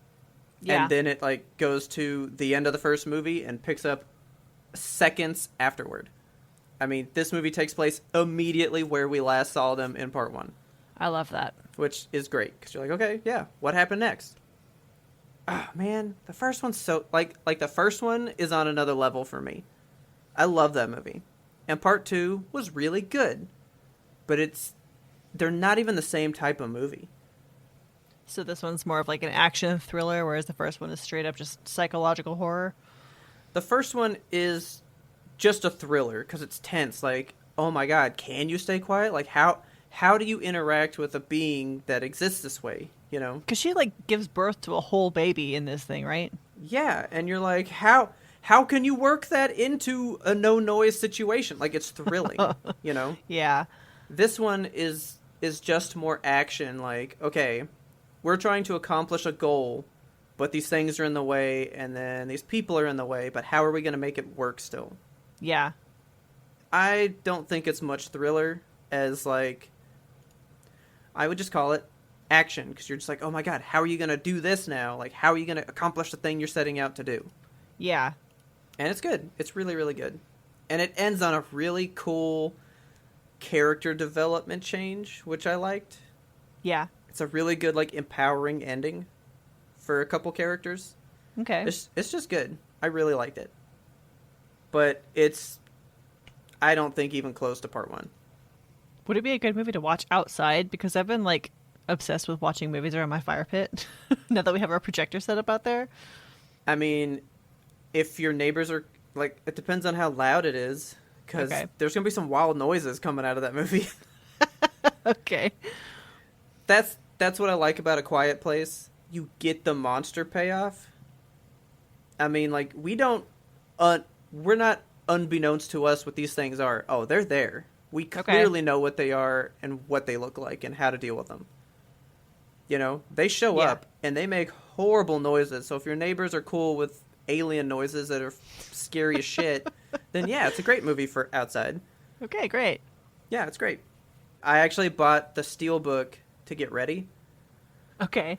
Yeah. And then it like goes to the end of the first movie and picks up seconds afterward. I mean, this movie takes place immediately where we last saw them in part one. I love that. Which is great, because you're like, okay, yeah, what happened next? Oh, man, the first one's so... Like the first one is on another level for me. I love that movie. And part two was really good. But they're not even the same type of movie. So this one's more of like an action thriller, whereas the first one is straight up just psychological horror? The first one is just a thriller, because it's tense. Like, oh my god, can you stay quiet? Like, how do you interact with a being that exists this way, you know? Because she, like, gives birth to a whole baby in this thing, right? Yeah, and you're like, how can you work that into a no-noise situation? Like, it's thrilling, you know? Yeah. This one is just more action, like, okay, we're trying to accomplish a goal, but these things are in the way, and then these people are in the way, but how are we going to make it work still? Yeah. I don't think it's much thriller as, like, I would just call it action, because you're just like, oh my god, how are you going to do this now? Like, how are you going to accomplish the thing you're setting out to do? Yeah. And it's good. It's really, really good. And it ends on a really cool character development change, which I liked. Yeah. It's a really good, like, empowering ending for a couple characters. Okay. It's just good. I really liked it. But I don't think, even close to part one. Would it be a good movie to watch outside? Because I've been, like, obsessed with watching movies around my fire pit now that we have our projector set up out there. I mean, if your neighbors are, like, it depends on how loud it is, because there's going to be some wild noises coming out of that movie. Okay. That's what I like about A Quiet Place. You get the monster payoff. I mean, like, we're not unbeknownst to us what these things are. Oh, they're there. We clearly know what they are and what they look like and how to deal with them. You know, they show up and they make horrible noises. So if your neighbors are cool with alien noises that are scary as shit, then yeah, it's a great movie for outside. Okay, great. Yeah, it's great. I actually bought the Steelbook to get ready. Okay.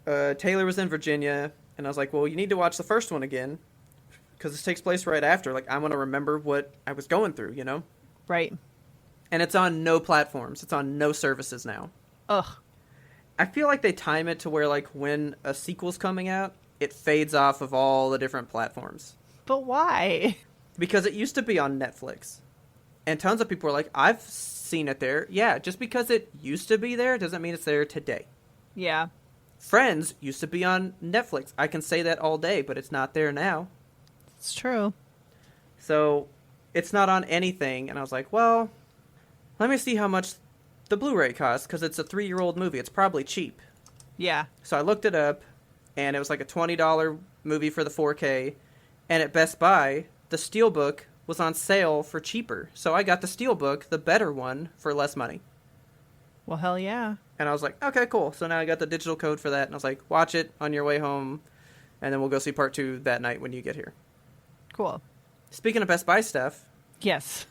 Taylor was in Virginia, and I was like, well, you need to watch the first one again, because this takes place right after. Like, I want to remember what I was going through, you know? Right. And it's on no platforms. It's on no services now. Ugh. I feel like they time it to where, like, when a sequel's coming out, it fades off of all the different platforms. But why? Because it used to be on Netflix. And tons of people are like, I've seen it there. Yeah, just because it used to be there doesn't mean it's there today. Yeah. Friends used to be on Netflix. I can say that all day, but it's not there now. It's true. So it's not on anything. And I was like, well, let me see how much the Blu-ray costs, because it's a 3-year-old movie. It's probably cheap. Yeah. So I looked it up, and it was like a $20 movie for the 4K. And at Best Buy, the Steelbook was on sale for cheaper. So I got the Steelbook, the better one, for less money. Well, hell yeah. And I was like, okay, cool. So now I got the digital code for that. And I was like, watch it on your way home, and then we'll go see part 2 that night when you get here. Cool. Speaking of Best Buy stuff. Yes.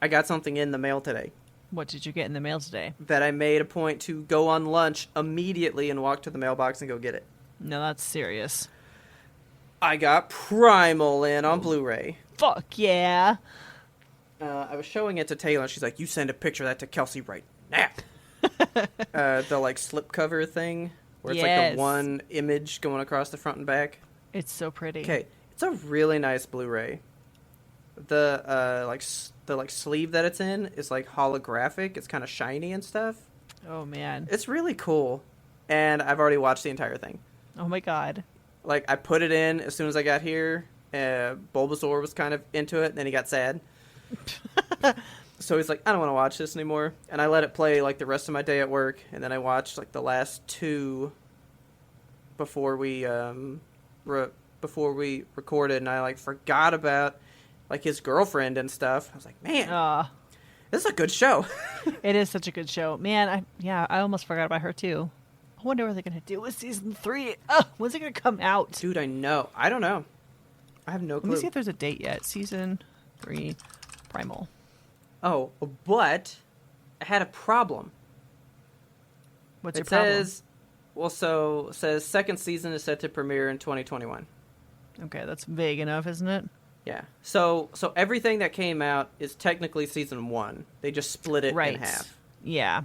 I got something in the mail today. What did you get in the mail today? That I made a point to go on lunch immediately and walk to the mailbox and go get it. No, that's serious. I got Primal in on Blu-ray. Fuck yeah. I was showing it to Taylor, and she's like, you send a picture of that to Kelsey right now. The, like, slipcover thing, where it's like the one image going across the front and back. It's so pretty. Okay, it's a really nice Blu-ray. The sleeve that it's in is, like, holographic. It's kind of shiny and stuff. Oh, man. It's really cool. And I've already watched the entire thing. Oh, my God. Like, I put it in as soon as I got here. Bulbasaur was kind of into it, and then he got sad. So he's like, I don't want to watch this anymore. And I let it play, like, the rest of my day at work. And then I watched, like, the last 2 before we recorded. And I, like, forgot about like his girlfriend and stuff. I was like, man, Uh, this is a good show. it is such a good show. Man, I almost forgot about her too. I wonder what they're going to do with season 3. When's it going to come out? Dude, I know. I don't know. I have no clue. Let me see if there's a date yet. Season 3 Primal. Oh, but I had a problem. What's your It problem? says, well, so it says second season is set to premiere in 2021. Okay, that's vague enough, isn't it? Yeah. So everything that came out is technically season 1. They just split it Right. in half. Yeah.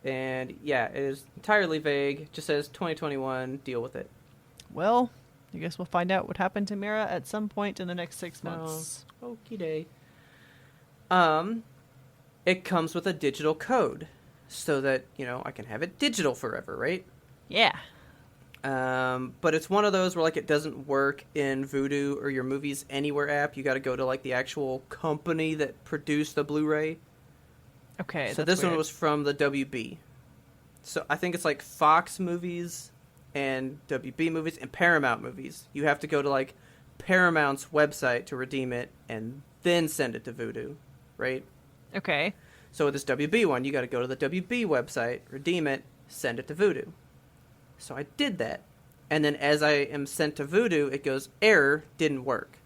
And yeah, it is entirely vague. Just says 2021, deal with it. Well, I guess we'll find out what happened to Mira at some point in the next 6 months. Okie day. It comes with a digital code so that, I can have it digital forever, right? Yeah. But it's one of those where, like, it doesn't work in Vudu or your Movies Anywhere app. You got to go to, like, the actual company that produced the Blu-ray. Okay. So that's this one weird. was from the WB. So I think it's like Fox Movies and WB Movies and Paramount Movies. You have to go to, like, Paramount's website to redeem it and then send it to Vudu, right? Okay. So with this WB one, you got to go to the WB website, redeem it, send it to Vudu. So I did that. And then as I am sent to Vudu, it goes, error, didn't work.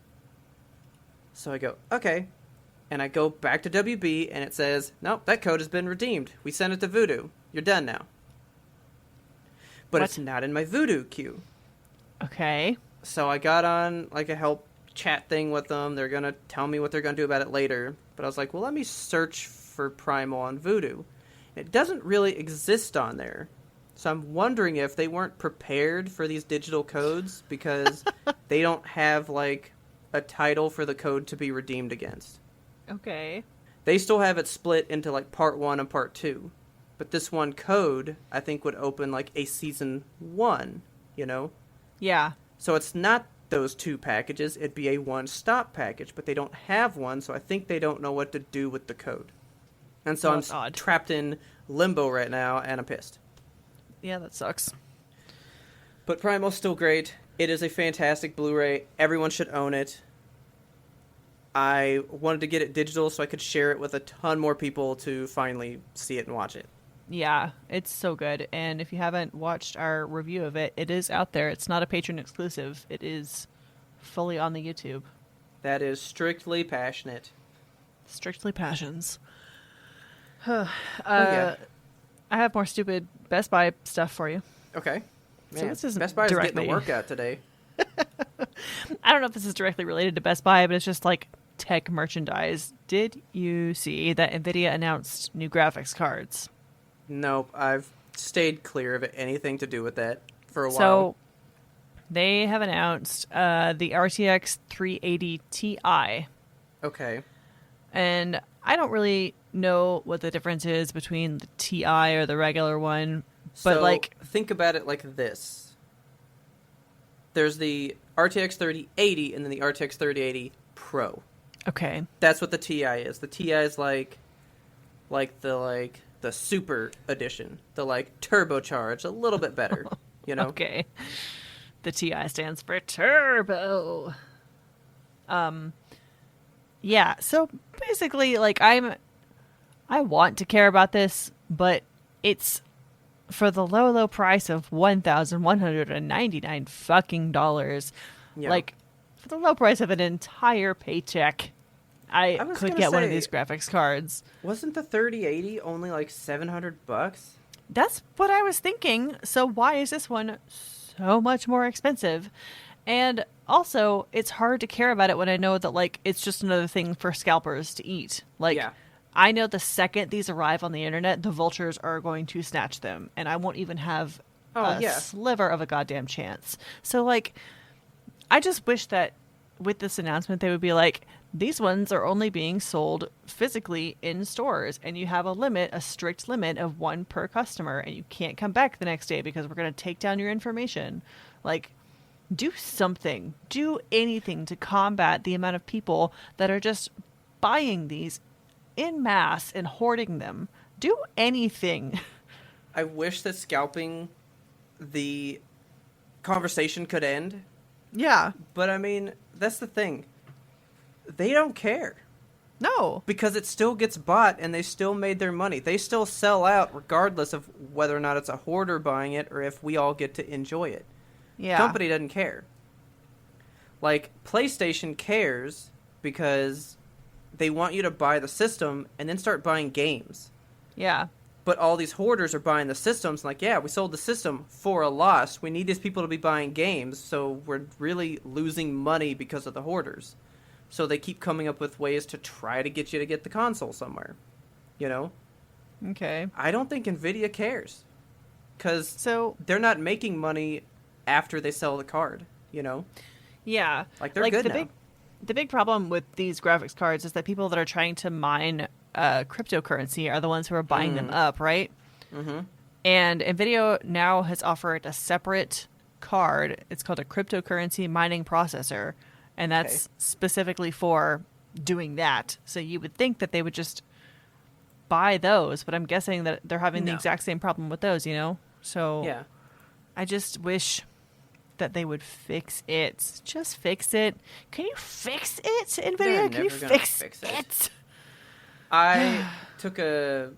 So I go, okay. And I go back to WB, and it says, nope, that code has been redeemed. We sent it to Vudu. You're done now. But What? it's not in my Vudu queue. Okay. So I got on, like, a help chat thing with them. They're going to tell me what they're going to do about it later. But I was like, well, let me search for Primal on Vudu. It doesn't really exist on there. So I'm wondering if they weren't prepared for these digital codes because they don't have, like, a title for the code to be redeemed against. Okay. They still have it split into, like, part 1 and part 2. But this one code, I think, would open, like, a season 1, Yeah. So it's not those 2 packages. It'd be a one-stop package, but they don't have one, so I think they don't know what to do with the code. And so That's I'm odd. trapped in limbo right now, and I'm pissed. Yeah, that sucks. But Primal's still great. It is a fantastic Blu-ray. Everyone should own it. I wanted to get it digital so I could share it with a ton more people to finally see it and watch it. Yeah, it's so good. And if you haven't watched our review of it, it is out there. It's not a patron exclusive. It is fully on the YouTube. That is strictly passionate. Strictly passions. Yeah. I have more stupid Best Buy stuff for you. Okay. So Man, this isn't Best Buy is getting directly- the workout today. I don't know if this is directly related to Best Buy, but it's just like tech merchandise. Did you see that NVIDIA announced new graphics cards? Nope, I've stayed clear of anything to do with that for a while. So they have announced the RTX 380 Ti. Okay. And I don't really know what the difference is between the Ti or the regular one. But So, like, think about it like this. There's the RTX 3080 and then the RTX 3080 Pro. okay. That's what the Ti is. The Ti is like the super edition. The like turbocharged, a little bit better, Okay. The TI stands for turbo. Yeah, so basically like I want to care about this, but it's for the low price of $1,199 fucking dollars. Yeah. Like for the low price of an entire paycheck, I was could gonna get one of say- these graphics cards. Wasn't the 3080 only like $700? That's what I was thinking. So why is this one so much more expensive? And also, it's hard to care about it when I know that like it's just another thing for scalpers to eat. Like Yeah. I know the second these arrive on the internet, the vultures are going to snatch them, and I won't even have a yeah. sliver of a goddamn chance. So like I just wish that with this announcement they would be like, these ones are only being sold physically in stores, and you have a strict limit of one per customer, and you can't come back the next day because we're going to take down your information. Like, do something. Do anything to combat the amount of people that are just buying these in mass and hoarding them. Do anything. I wish that scalping the conversation could end. Yeah. But I mean, that's the thing. they don't care. No. Because it still gets bought and they still made their money. They still sell out regardless of whether or not it's a hoarder buying it or if we all get to enjoy it. Yeah. Company doesn't care. Like, PlayStation cares because they want you to buy the system and then start buying games. Yeah. But all these hoarders are buying the systems. Like, yeah, we sold the system for a loss. We need these people to be buying games, so we're really losing money because of the hoarders. So they keep coming up with ways to try to get you to get the console somewhere. You know? Okay. I don't think NVIDIA cares. Because so they're not making money after they sell the card, you know? Yeah. Like, they're good now. The big problem with these graphics cards is that people that are trying to mine cryptocurrency are the ones who are buying them up, right? Mm-hmm. And NVIDIA now has offered a separate card. It's called a cryptocurrency mining processor. And that's specifically for doing that. So you would think that they would just buy those, but I'm guessing that they're having the exact same problem with those, you know? So yeah. I just wish that they would fix it. Just fix it. Can you fix it, NVIDIA? Can you fix it? I took a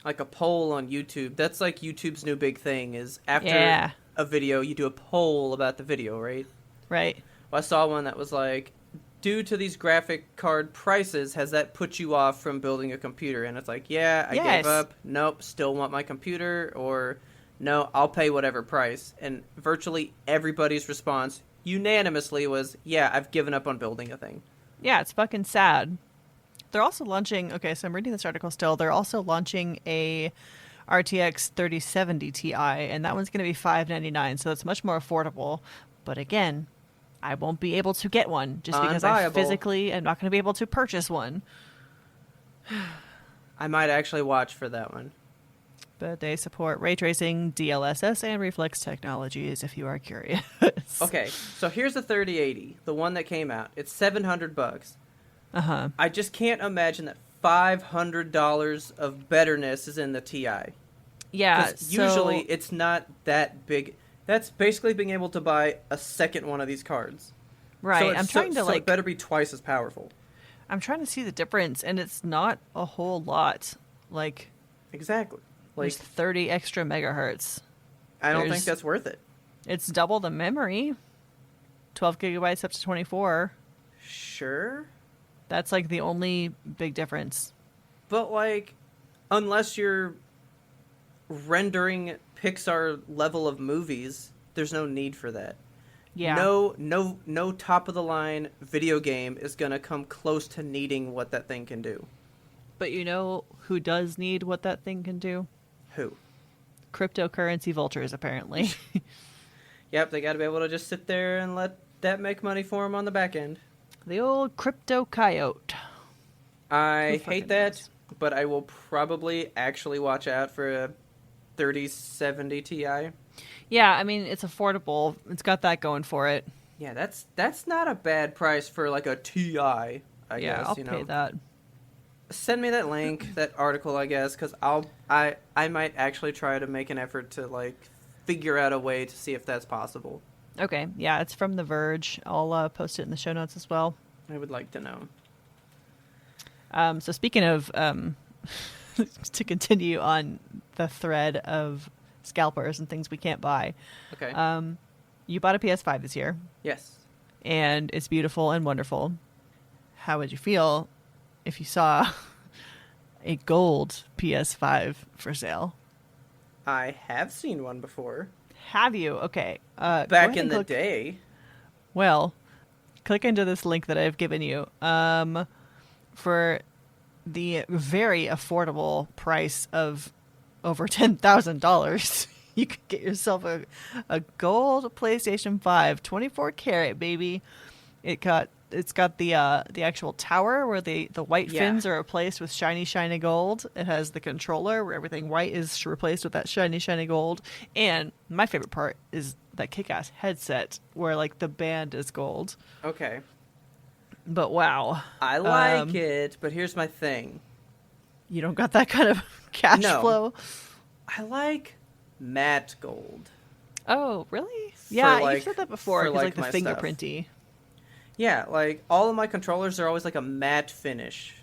poll on YouTube. That's like YouTube's new big thing is after a video, you do a poll about the video, right? Right. Well, I saw one that was like, due to these graphic card prices, has that put you off from building a computer? And it's like, yeah, I gave up. Nope, still want my computer. Or, no, I'll pay whatever price. And virtually everybody's response unanimously was, yeah, I've given up on building a thing. Yeah, it's fucking sad. They're also launching, okay, so I'm reading this article still. They're also launching a RTX 3070 Ti, and that one's going to be $599, so it's much more affordable. But again, I won't be able to get one just because I physically am not going to be able to purchase one. I might actually watch for that one. But they support ray tracing, DLSS, and reflex technologies if you are curious. Okay, so here's the 3080, the one that came out. It's $700. Uh-huh. I just can't imagine that $500 of betterness is in the Ti. Yeah, usually it's not that big. That's basically being able to buy a second one of these cards. Right. So it better be twice as powerful. I'm trying to see the difference, and it's not a whole lot. Like, exactly. Like, there's 30 extra megahertz. I don't think that's worth it. It's double the memory. 12 gigabytes up to 24. Sure. That's like the only big difference. But like, unless you're rendering Pixar level of movies, there's no need for that. Yeah. No top of the line video game is gonna come close to needing what that thing can do. But you know who does need what that thing can do? Who? Cryptocurrency vultures, apparently. Yep, they gotta be able to just sit there and let that make money for them on the back end. The old crypto coyote. I hate that, but I will probably actually watch out for a 3070 Ti. Yeah, I mean, it's affordable. It's got that going for it. Yeah, that's not a bad price for like a Ti, I guess. I'll pay that. Send me that link, that article, I guess, because I might actually try to make an effort to like figure out a way to see if that's possible. Okay, yeah, it's from The Verge. I'll post it in the show notes as well. I would like to know. So speaking of, to continue on the thread of scalpers and things we can't buy. Okay. You bought a PS5 this year. Yes. And it's beautiful and wonderful. How would you feel if you saw a gold PS5 for sale? I have seen one before. Have you? Okay. Back in the day. Well, click into this link that I've given you. For the very affordable price of over $10,000, you could get yourself a gold PlayStation 5, 24 karat, baby. It's got the actual tower where the white fins are replaced with shiny gold. It has the controller where everything white is replaced with that shiny gold. And my favorite part is that kick-ass headset where like the band is gold. Okay. But wow. I like it, but here's my thing. You don't got that kind of cash flow? I like matte gold. Oh, really? Yeah, you've said that before. Because like the fingerprinty. Stuff. Yeah, like, all of my controllers are always like a matte finish.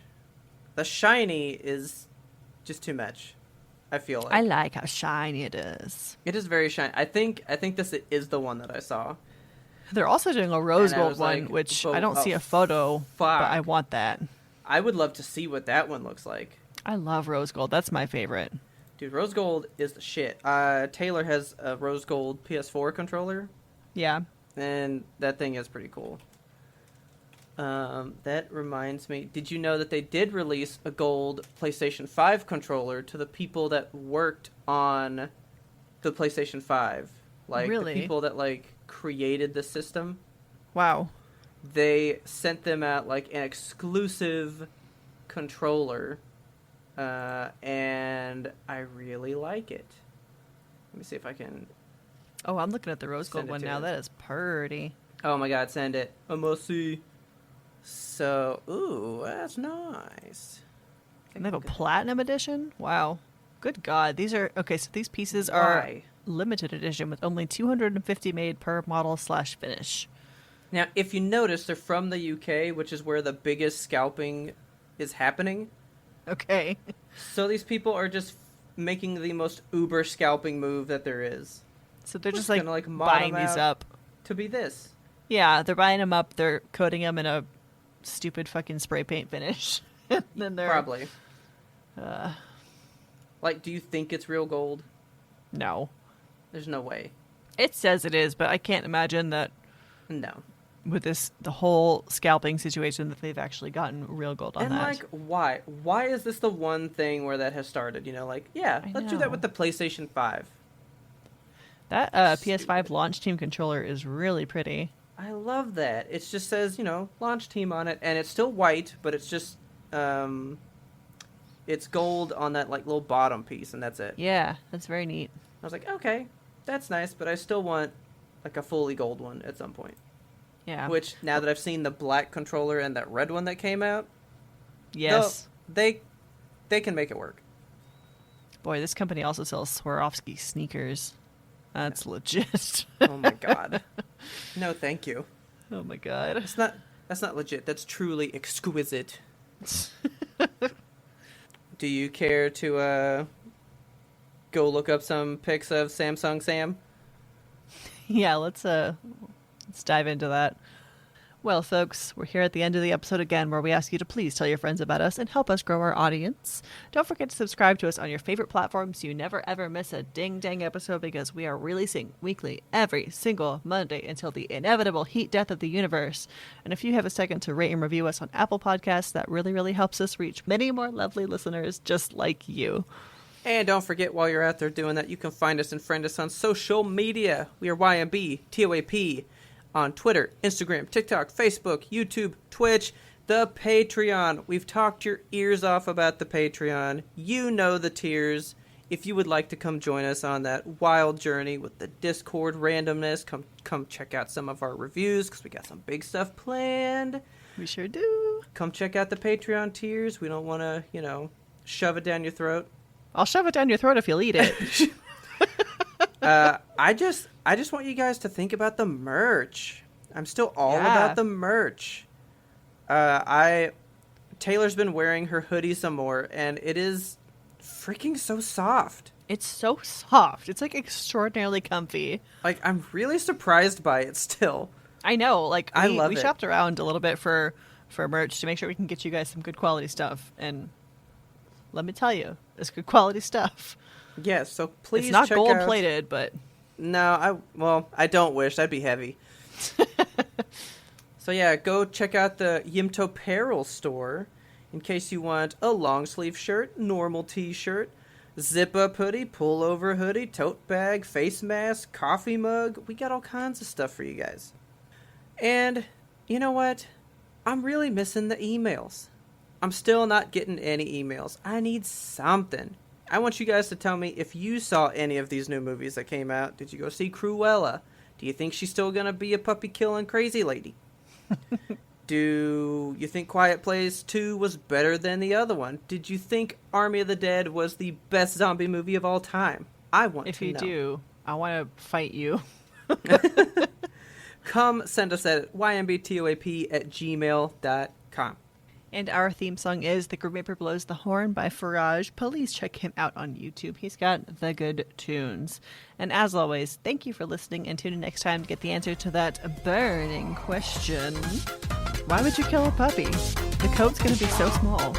The shiny is just too much, I feel like. I like how shiny it is. It is very shiny. I think this is the one that I saw. They're also doing a rose And I gold was one, like, which oh, I don't see a oh, photo, fuck. but I want that. I would love to see what that one looks like. I love rose gold. That's my favorite. Dude, rose gold is the shit. Taylor has a rose gold PS4 controller, Yeah. and that thing is pretty cool. That reminds me, did you know that they did release a gold PlayStation 5 controller to the people that worked on the PlayStation 5? Like, Really? the people that, like, created the system. Wow. They sent them out, like, an exclusive controller, and I really like it. Let me see if I can... Oh, I'm looking at the rose gold Send it one to now. you. That is pretty. Oh my god, send it. I must see. So, ooh, that's nice. And they have a platinum edition? Wow. Good God. These are... Okay, so these pieces are Why? limited edition with only 250 made per model / finish. Now, if you notice, they're from the UK, which is where the biggest scalping is happening. Okay. So these people are just making the most uber scalping move that there is. So they're just Gonna, mod buying them these out up. to be this. Yeah, they're buying them up. They're coating them in a stupid fucking spray paint finish. And then they're... Probably. Like, do you think it's real gold? No. There's no way. It says it is, but I can't imagine that No. with the whole scalping situation that they've actually gotten real gold on And, that. like, why? Why is this the one thing where that has started? You know, like, yeah, I let's do that know. with the PlayStation 5. That PS5 launch team controller is really pretty. I love that. It just says, launch team on it, and it's still white, but it's just, it's gold on that, like, little bottom piece, and that's it. Yeah, that's very neat. I was like, okay, that's nice, but I still want, like, a fully gold one at some point. Yeah. Which, now that I've seen the black controller and that red one that came out, Yes. they can make it work. Boy, this company also sells Swarovski sneakers. That's legit. Oh my god. No, thank you. Oh my god. That's not legit. That's truly exquisite. Do you care to go look up some pics of Samsung Sam? Yeah, let's dive into that. Well, folks, we're here at the end of the episode again, where we ask you to please tell your friends about us and help us grow our audience. Don't forget to subscribe to us on your favorite platform so you never ever miss a ding-dang episode, because we are releasing weekly every single Monday until the inevitable heat death of the universe. And if you have a second to rate and review us on Apple Podcasts, that really, really helps us reach many more lovely listeners just like you. And don't forget, while you're out there doing that, you can find us and friend us on social media. We are YMBToAP. On Twitter, Instagram, TikTok, Facebook, YouTube, Twitch, the Patreon. We've talked your ears off about the Patreon. You know the tiers. If you would like to come join us on that wild journey with the Discord randomness, come check out some of our reviews, because we got some big stuff planned. We sure do. Come check out the Patreon tiers. We don't want to, shove it down your throat. I'll shove it down your throat if you'll eat it. I just want you guys to think about the merch. I'm still all Yeah. about the merch. Taylor's been wearing her hoodie some more, and it is freaking so soft. It's so soft. It's like extraordinarily comfy. Like, I'm really surprised by it still. I know. Like, I love we it. shopped around a little bit for merch to make sure we can get you guys some good quality stuff. And let me tell you, it's good quality stuff. Yes, so please It's not check gold out... plated, but No, I don't wish. That'd be heavy. So yeah, go check out the YMBToAP Apparel store in case you want a long sleeve shirt, normal t-shirt, zip up hoodie, pullover hoodie, tote bag, face mask, coffee mug. We got all kinds of stuff for you guys. And you know what? I'm really missing the emails. I'm still not getting any emails. I need something. I want you guys to tell me if you saw any of these new movies that came out. Did you go see Cruella? Do you think she's still gonna be a puppy-killing crazy lady? Do you think Quiet Place 2 was better than the other one? Did you think Army of the Dead was the best zombie movie of all time? I want if to know. you do, I want to fight you. come send us at YMBToAP@gmail.com. And our theme song is The Grim Reaper Blows the Horn by Faraj. Please check him out on YouTube. He's got the good tunes. And as always, thank you for listening, and tune in next time to get the answer to that burning question. Why would you kill a puppy? The coat's going to be so small.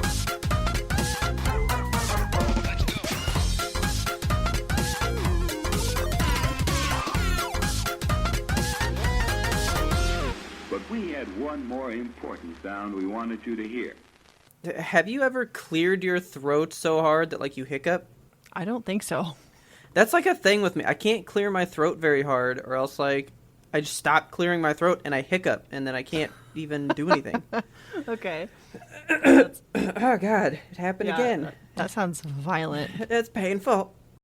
But we had one more important sound we wanted you to hear. Have you ever cleared your throat so hard that, like, you hiccup? I don't think so. That's, like, a thing with me. I can't clear my throat very hard, or else, like, I just stop clearing my throat and I hiccup, and then I can't even do anything. Okay. Oh, God. It happened again. That sounds violent. It's painful.